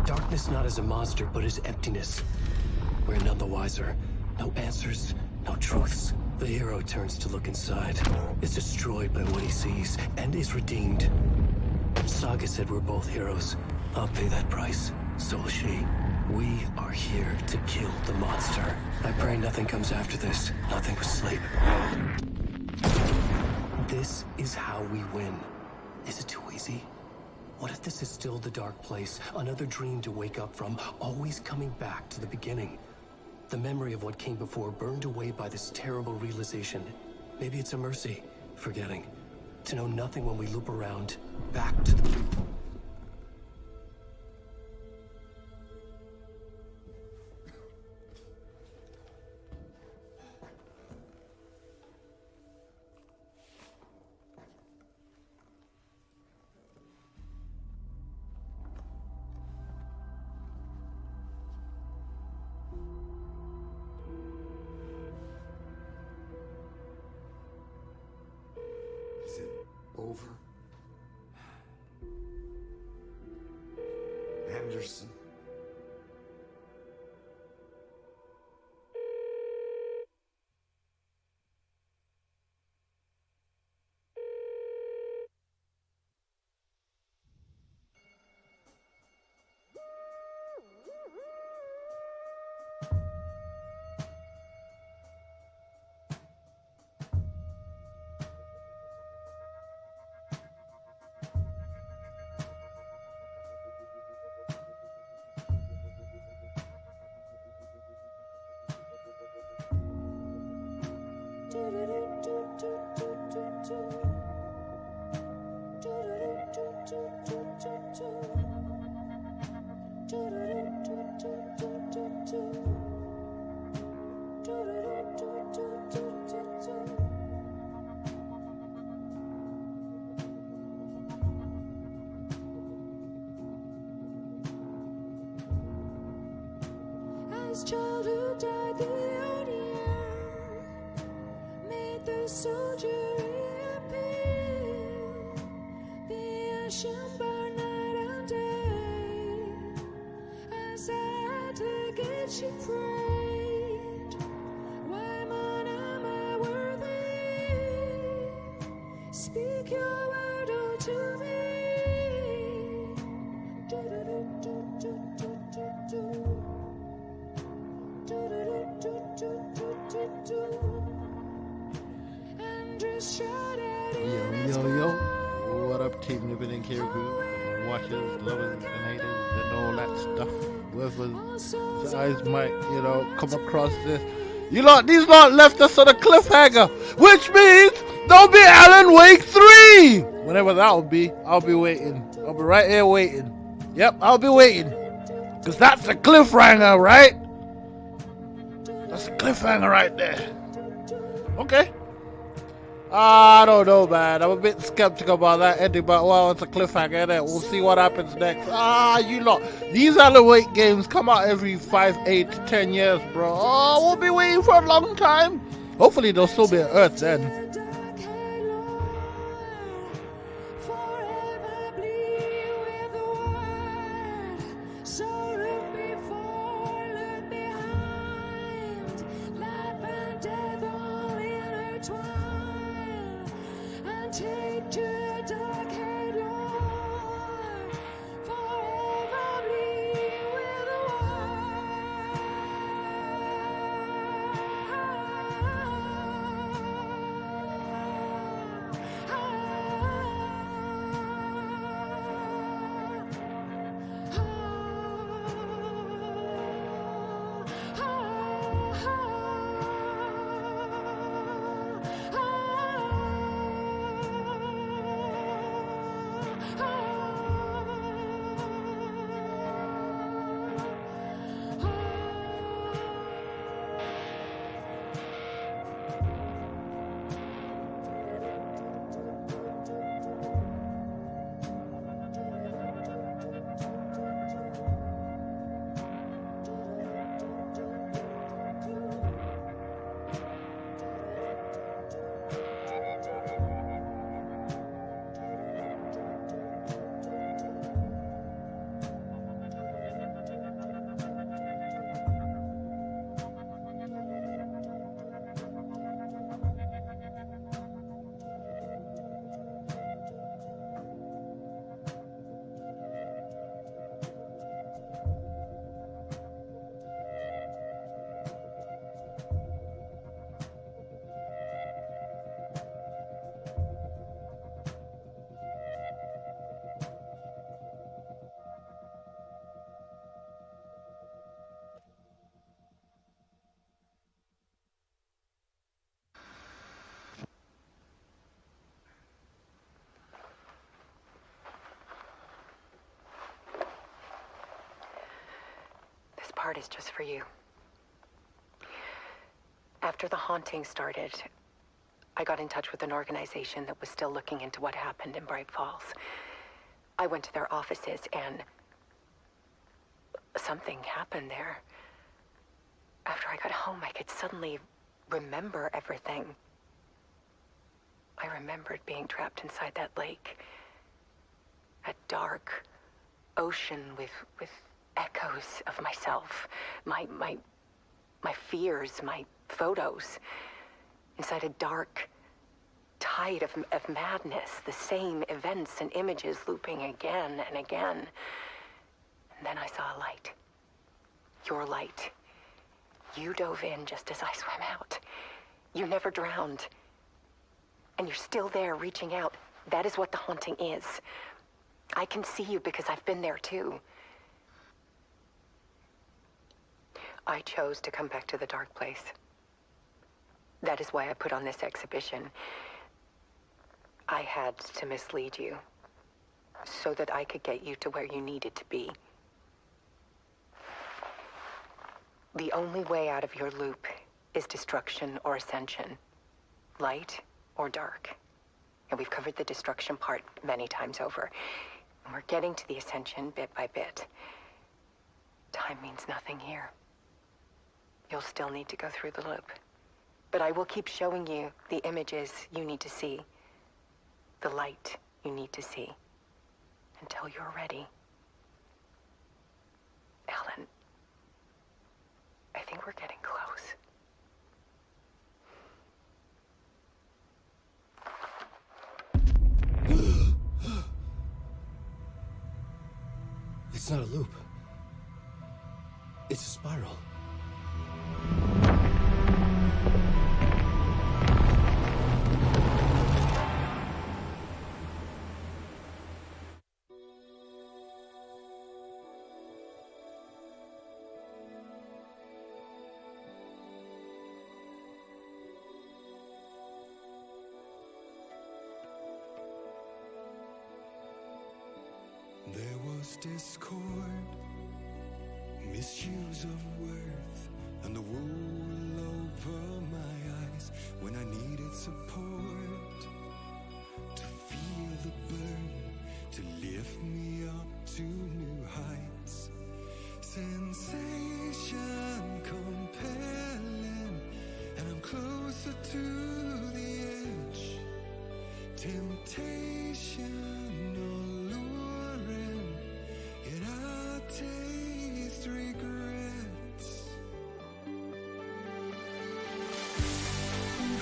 Darkness not as a monster, but as emptiness. We're none the wiser. No answers, no truths. The hero turns to look inside, is destroyed by what he sees, and is redeemed. Saga said we're both heroes. I'll pay that price. So will she. We are here to kill the monster. I pray nothing comes after this. Nothing but sleep. This is how we win. Is it too easy? What if this is still the dark place? Another dream to wake up from, always coming back to the beginning. The memory of what came before burned away by this terrible realization. Maybe it's a mercy, forgetting. To know nothing when we loop around, back to the... Is it over? Anderson? As childhood died, the old year made the soldier reappear. The ashen burn night and day. As at the gate she prayed, why man am I worthy? Speak your word unto me. Yo, what up, Team Living in Care Group, watchers, lovers, and haters, and all that stuff. Whoever's eyes might, come across this. These lot left us on a cliffhanger, which means there'll be Alan Wake 3! Whenever that'll be, I'll be waiting. I'll be right here waiting. Yep, I'll be waiting. Because that's a cliffhanger, right? That's a cliffhanger right there. Okay. I don't know, man. I'm a bit skeptical about that ending, but well, it's a cliffhanger, innit? We'll see what happens next. You lot. These Alan Wake games come out every 5, 8, 10 years, bro. Oh, we'll be waiting for a long time. Hopefully, there'll still be an Earth then. this part is just for you. After the haunting started, I got in touch with an organization that was still looking into what happened in Bright Falls. I went to their offices and something happened there. After I got home, I could suddenly remember everything. I remembered being trapped inside that lake. A dark ocean with echoes of myself. My fears, my photos. Inside a dark tide of madness. The same events and images looping again and again. And then I saw a light. Your light. You dove in just as I swam out. You never drowned. And you're still there reaching out. That is what the haunting is. I can see you because I've been there too. I chose to come back to the dark place. That is why I put on this exhibition. I had to mislead you so that I could get you to where you needed to be. The only way out of your loop is destruction or ascension. Light or dark. And we've covered the destruction part many times over. And we're getting to the ascension bit by bit. Time means nothing here. You'll still need to go through the loop. But I will keep showing you the images you need to see. The light you need to see. Until you're ready. Alan, I think we're getting close. It's not a loop. It's a spiral. There was discord, misuse of worth, and the wool over my eyes when I needed support. To feel the burn, to lift me up to new heights. Sensation compelling, and I'm closer to the edge. Temptation alluring, yet I taste regrets.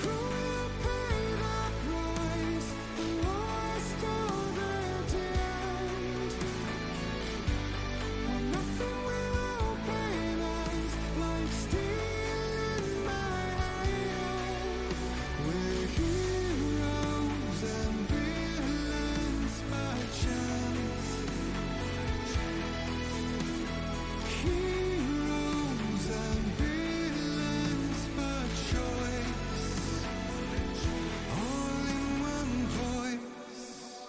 Who will pay the price? The lost or the damned? Well, nothing will open eyes like steel in my hand. We're heroes and villains by chance. Heroes and villains by choice. All in one voice.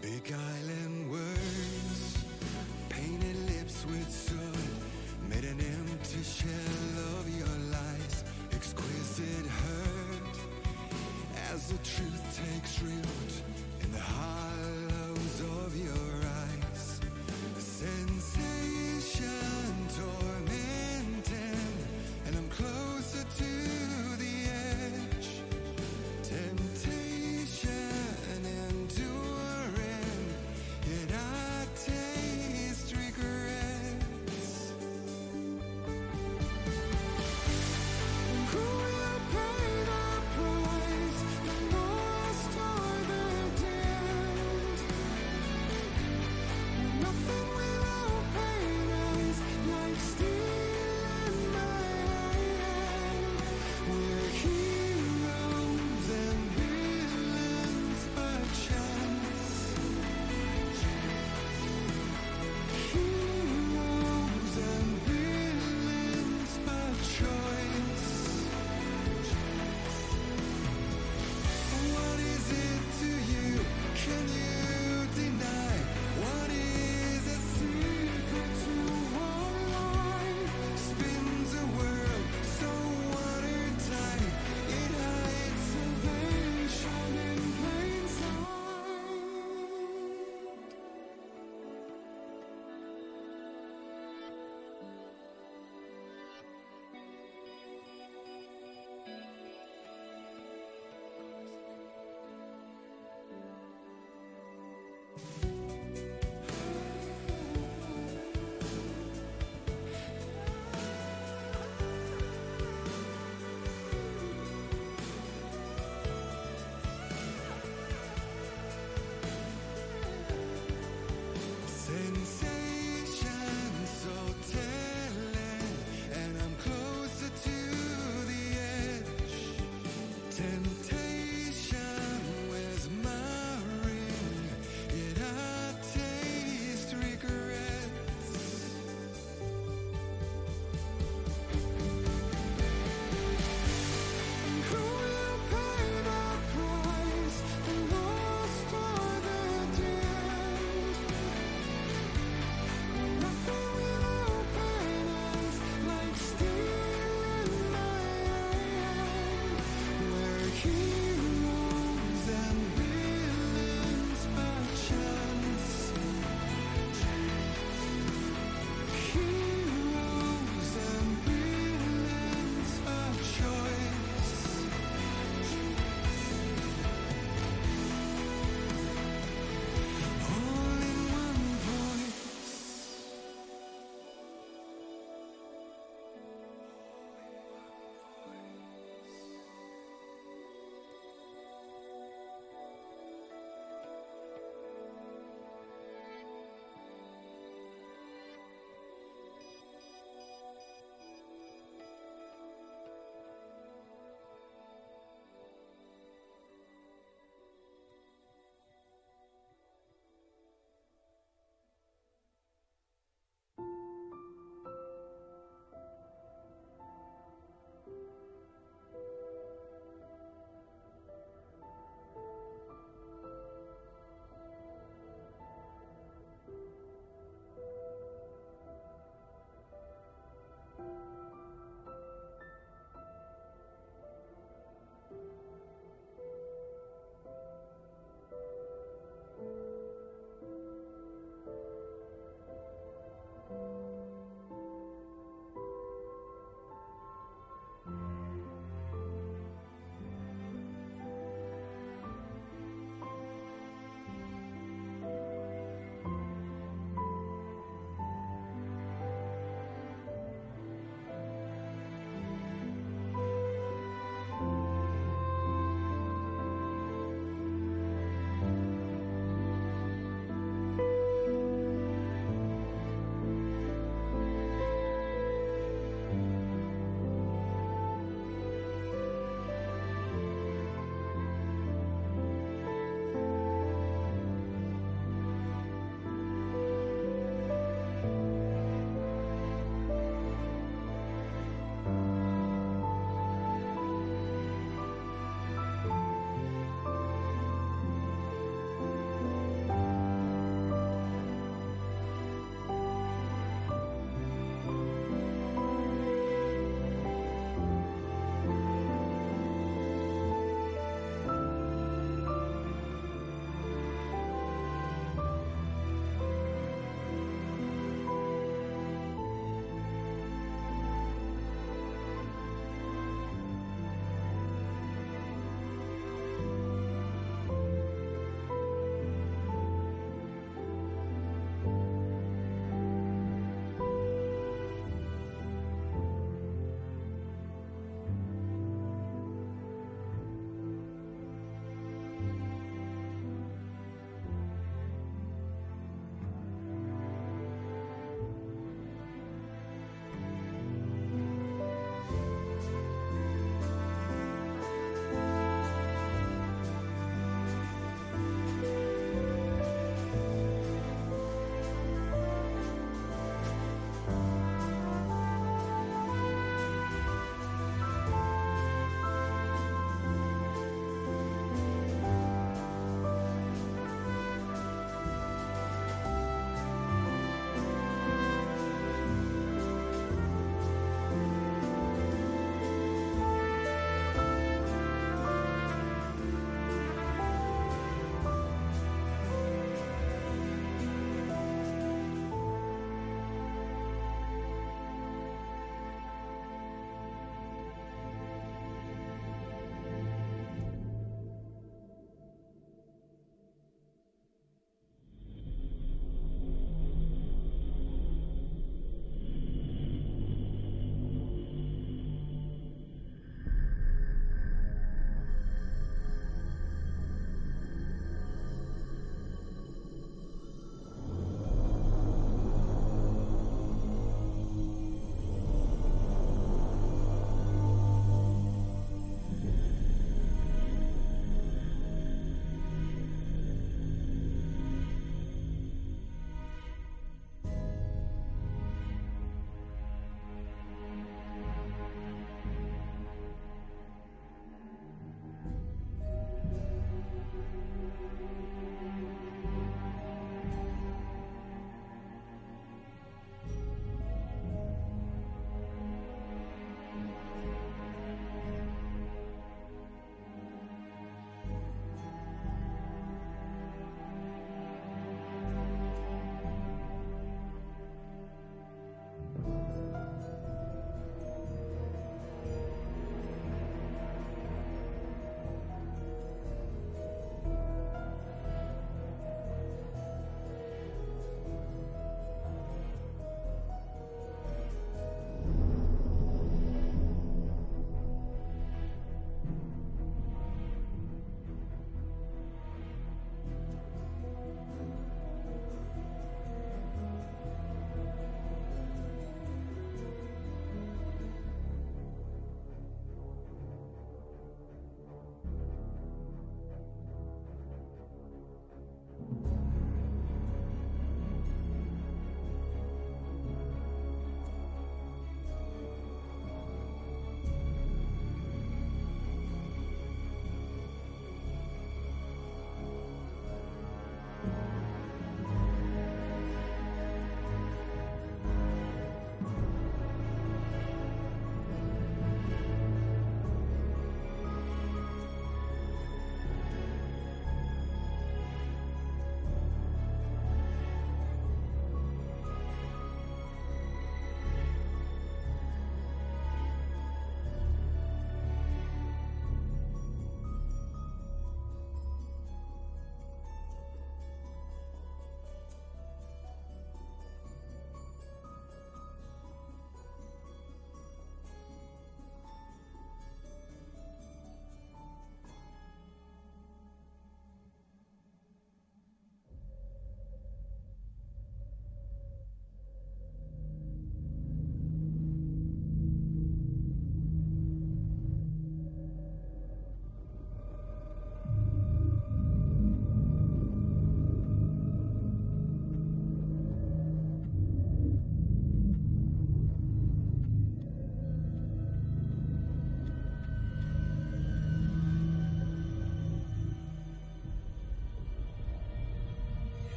Beguiling words, painted lips with soot, made an empty shell of your lies. Exquisite hurt as the truth takes root in the hollows of your eyes. Sensation tormenting, and I'm closer to the edge. Temptation enduring, yet I taste regrets. Who will pay the price? The lost or the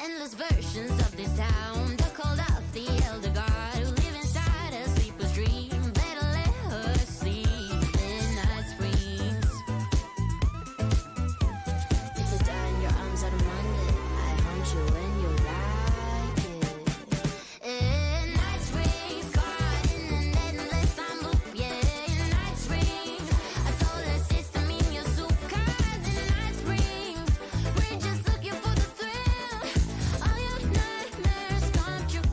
Endless versions of this town. The called out the elder god who live inside a sleeper's dream. Better let her sleep in Night Springs. If I die in your arms on a Monday, I haunt you when you like it. In Night Springs, caught in an endless time loop. Yeah, in Night Springs, a solar system in your soup. 'Cause in Night Springs, we're just looking for the thrill. All your nightmares come true.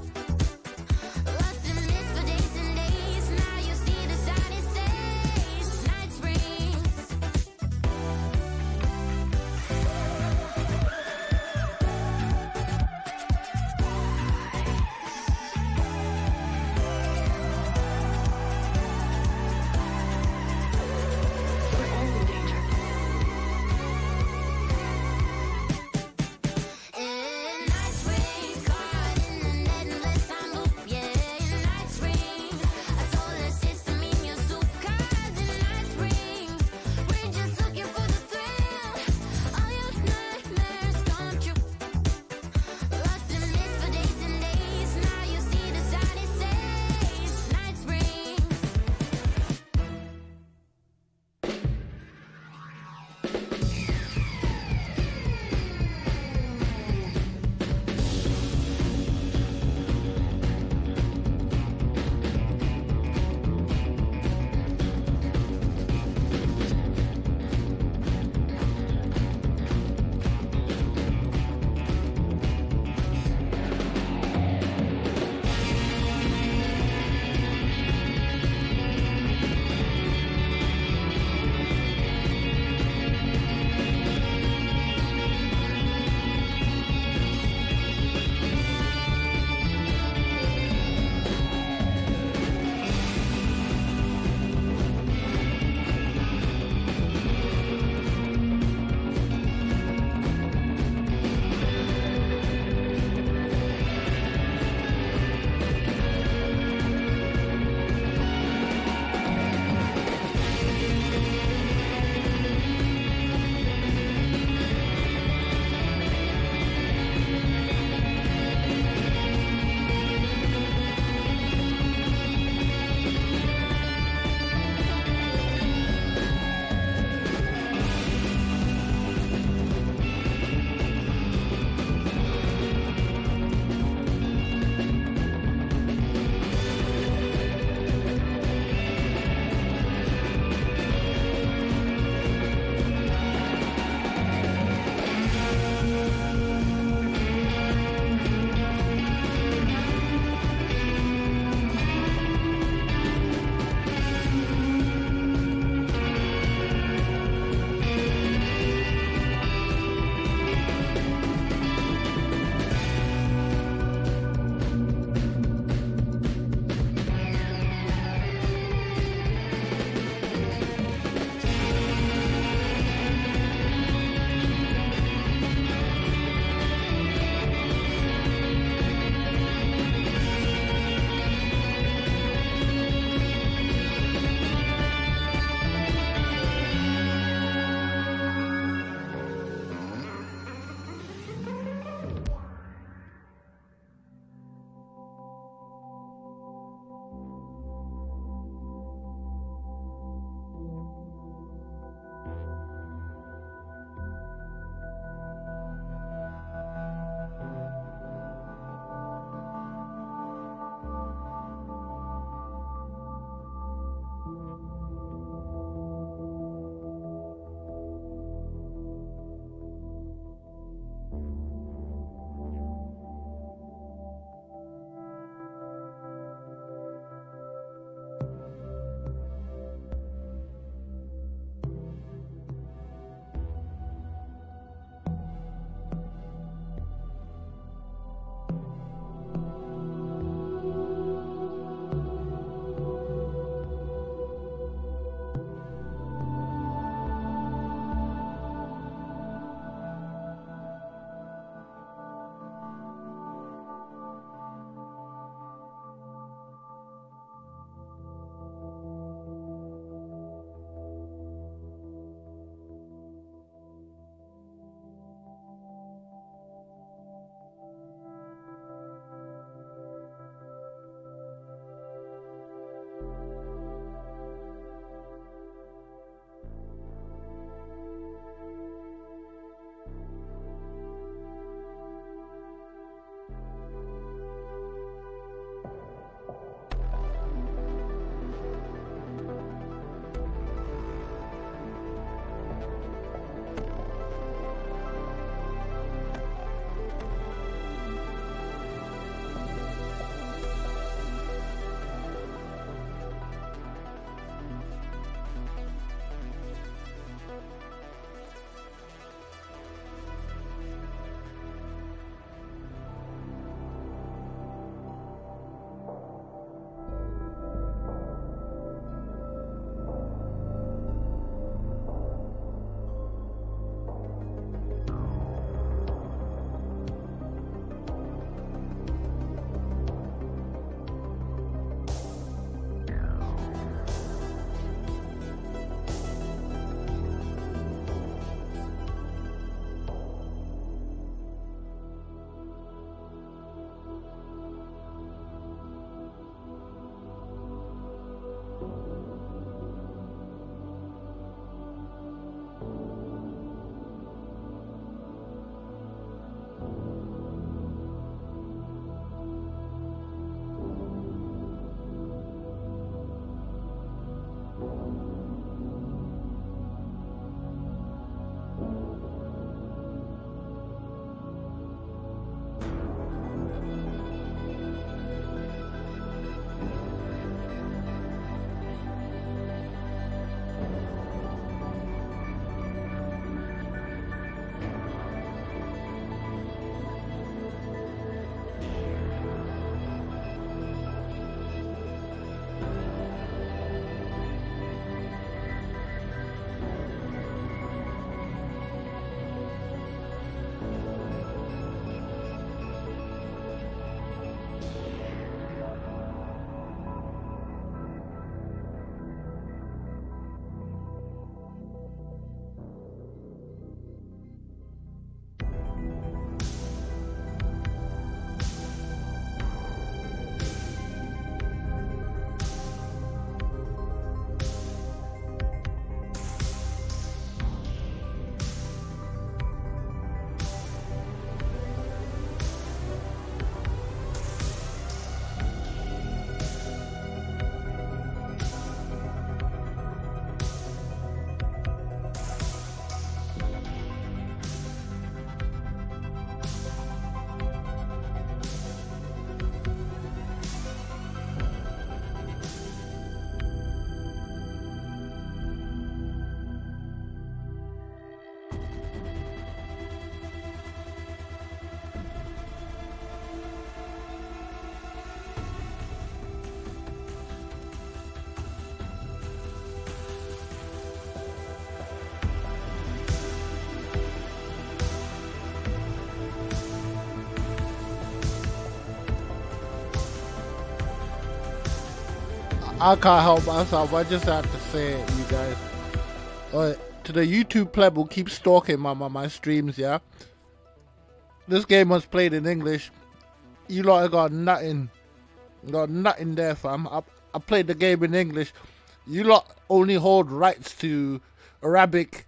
I can't help myself. I just had to say it, you guys. To the YouTube pleb who keeps stalking my streams, yeah? This game was played in English. You lot got nothing. Got nothing there, fam. I played the game in English. You lot only hold rights to Arabic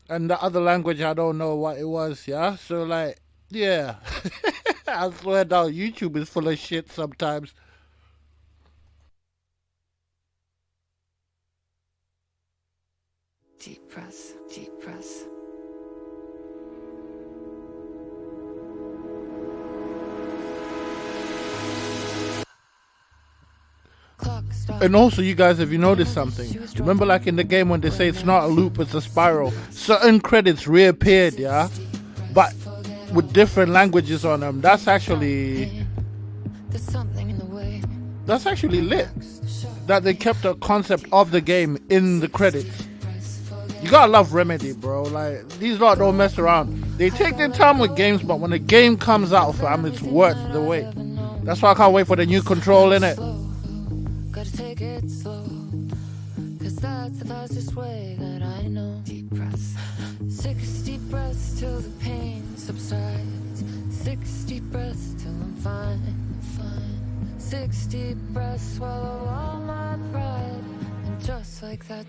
and the other language. I don't know what it was, yeah? So, like, yeah. I swear down, YouTube is full of shit sometimes. Deep breaths, deep breaths. And also, you guys, have you noticed something? Remember, like in the game when they say it's not a loop, it's a spiral. Certain credits reappeared, yeah? But with different languages on them. That's actually lit. That they kept the concept of the game in the credits. You gotta love Remedy, bro. Like, these lot don't mess around. They take their time with games, but when the game comes out, fam, it's worth the wait. That's why I can't wait for the new Control, innit? Gotta take it slow, cause that's the fastest way that I know. Deep breaths, 60 breaths till the pain subsides, 60 breaths till I'm fine, 60 breaths, swallow all my pride, and just like that,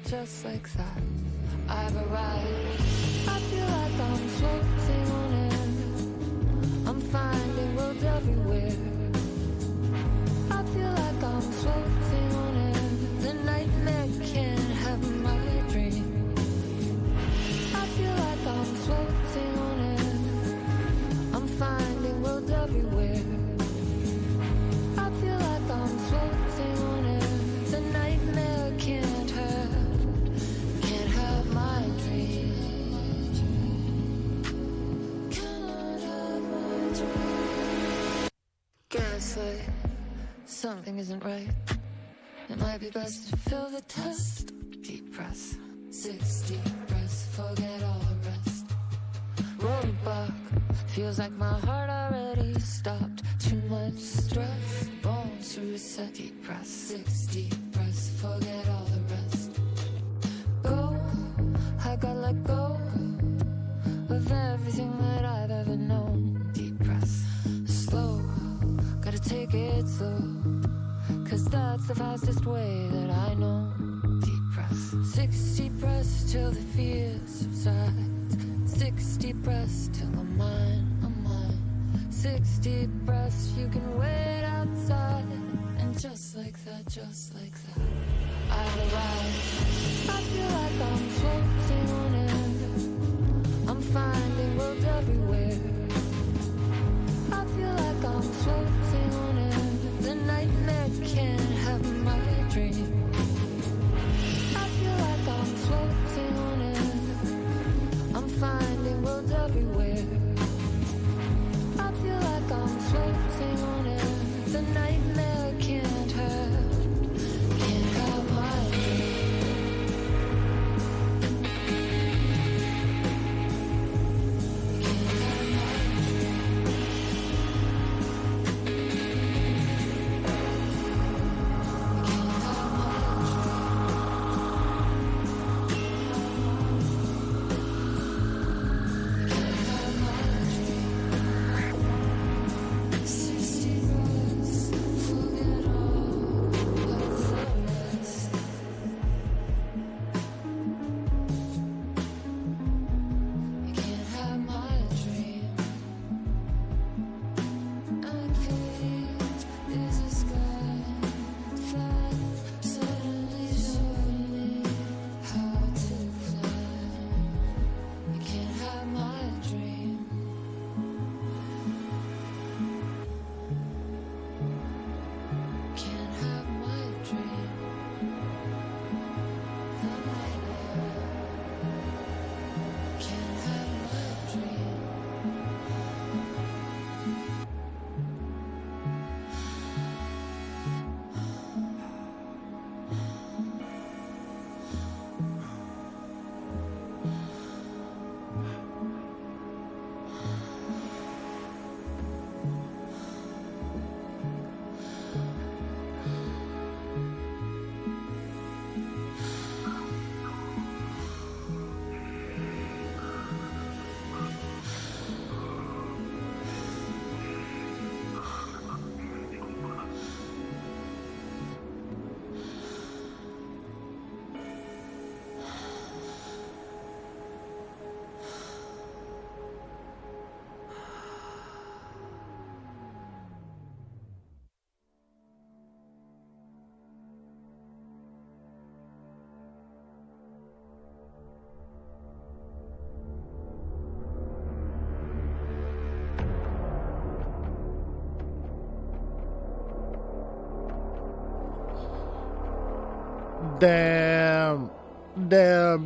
I've arrived. I feel like I'm floating on air, I'm finding roads everywhere. I feel like I'm floating on air, the nightmare can't have my dream. I feel like I'm floating on air, I'm finding roads everywhere. I feel like I'm floating on air, the nightmare can't have my dream. Cannot have my dream. Gaslight. Something isn't right. It might be best to fill the test. Deep breaths, 60 breaths, forget all the rest. Roadblock, feels like my heart already stopped. Too much stress, bones to reset. Deep breaths, 60 breaths, forget all the rest. Go, I gotta let go of everything that I've ever known. Deep breaths, slow, gotta take it slow, cause that's the fastest way that I know. Deep breaths, 60 breaths till the fear subsides, 60 breaths till I'm mine, 60 breaths, you can wait outside, and just like that, I've arrived. I feel like I'm floating on air, I'm finding roads everywhere. I feel like I'm floating on air, the nightmare can't have my dream. I feel like I'm floating on air, I'm finding roads everywhere. I feel like I'm floating on air, the nightmare can't have my dream. Can't have Damn. The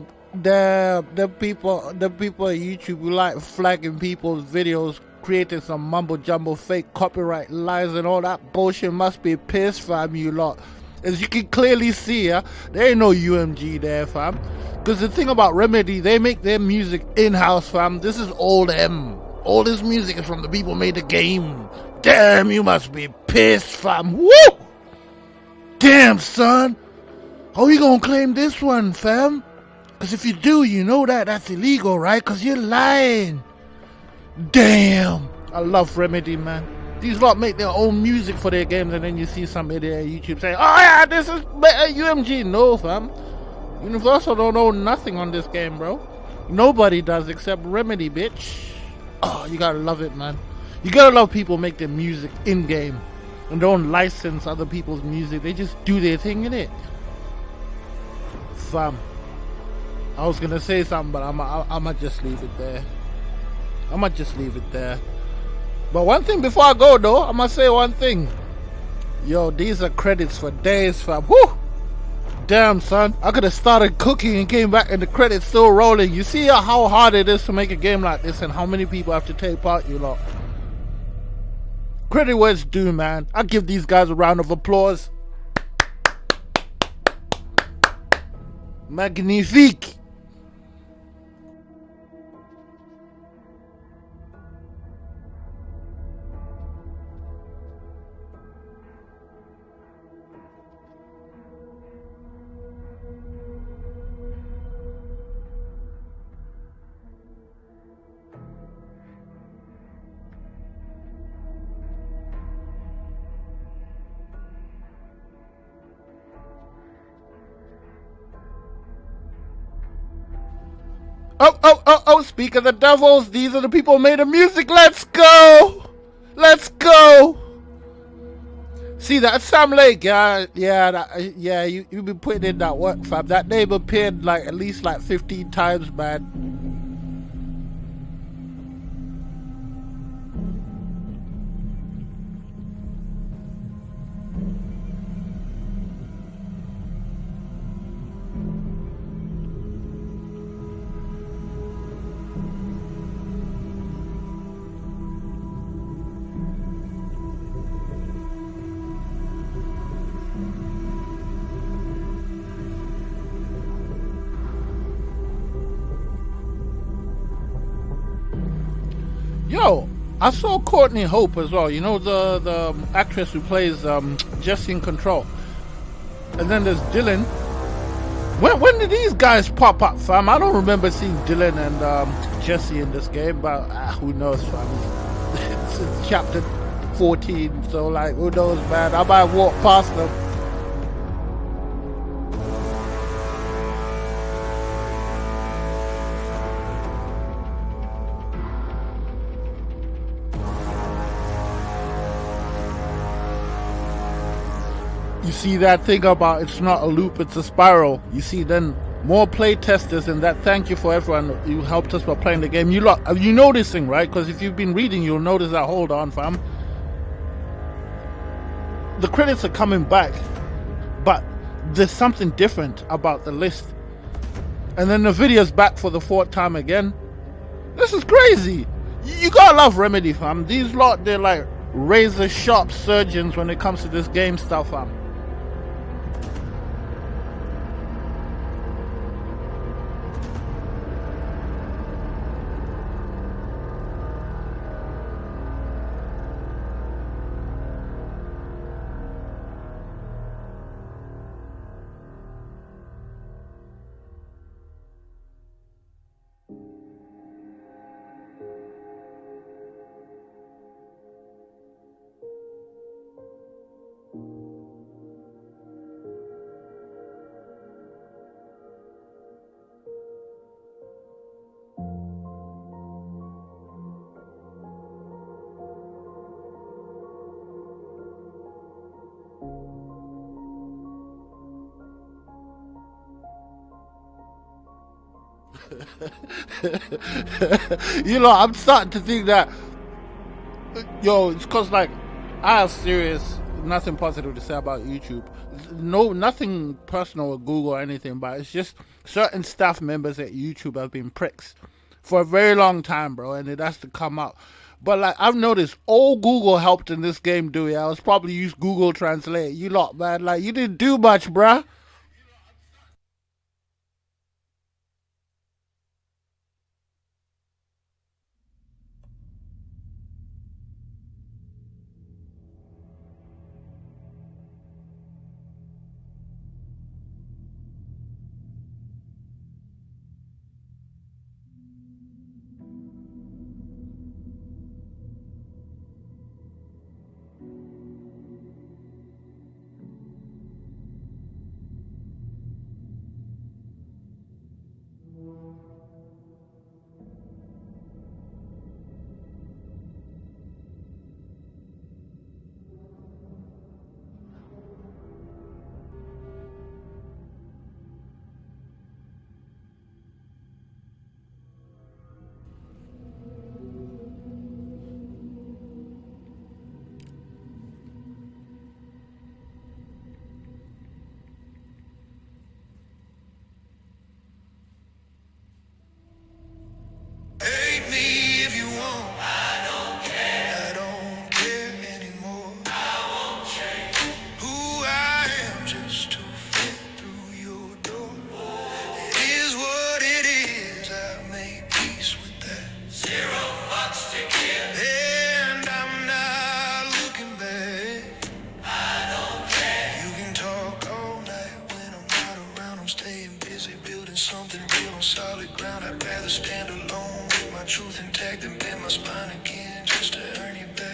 people on YouTube who like flagging people's videos, creating some mumble jumble fake copyright lies and all that bullshit must be pissed, fam, you lot. As you can clearly see, there ain't no UMG there, fam. Because the thing about Remedy, they make their music in-house, fam. This is all them. All this music is from the people who made the game. Damn, you must be pissed, fam. Woo! Damn, son. How you gonna claim this one, fam? Because if you do, you know that's illegal, right? Because you're lying. Damn. I love Remedy, man. These lot make their own music for their games, and then you see some idiot on YouTube saying, oh yeah, this is better UMG. No, fam. Universal don't own nothing on this game, bro. Nobody does except Remedy, bitch. Oh, you gotta love it, man. You gotta love people make their music in-game and don't license other people's music. They just do their thing in it. Fam. I was gonna say something, but I'ma just leave it there. I'ma just leave it there. But one thing before I go though, I'ma say one thing. Yo, these are credits for days, fam. Woo! Damn, son. I could have started cooking and came back and the credits still rolling. You see how hard it is to make a game like this and how many people have to take part, you lot. Credit where it's due, man. I give these guys a round of applause. Magnifique. Oh, speak of the devils, these are the people who made the music. Let's go! Let's go! See, that's Sam Lake, you been putting in that work, fam. That name appeared like at least like 15 times, man. Yo, I saw Courtney Hope as well. You know, the actress who plays Jessie in Control. And then there's Dylan. When did these guys pop up, fam? I don't remember seeing Dylan and Jessie in this game, but who knows, fam? It's chapter 14, so like, who knows, man? I might walk past them. You see that thing about it's not a loop, it's a spiral. You see then more play testers and that thank you for everyone who helped us by playing the game. You know this thing, right? Because if you've been reading, you'll notice that. Hold on, fam. The credits are coming back, but there's something different about the list. And then the video's back for the 4th time again. This is crazy. You gotta love Remedy, fam. These lot, they're like razor sharp surgeons when it comes to this game stuff, fam. You know, I'm starting to think that, yo, it's cause like I have serious nothing positive to say about YouTube. No, nothing personal with Google or anything, but it's just certain staff members at YouTube have been pricks for a very long time, bro, and it has to come out. But like I've noticed, all Google helped in this game, Dewey. I was probably used Google Translate. You lot, man, like you didn't do much, bruh. Hate me if you want. I don't care. I don't care anymore. I won't change who I am just to fit through your door. It is what it is. I make peace with that. 0 fucks to give. And I'm not looking back. I don't care. You can talk all night when I'm not around. I'm staying busy building something real on solid ground. I'd rather stand alone. My truth intact and bend my spine again just to earn you back.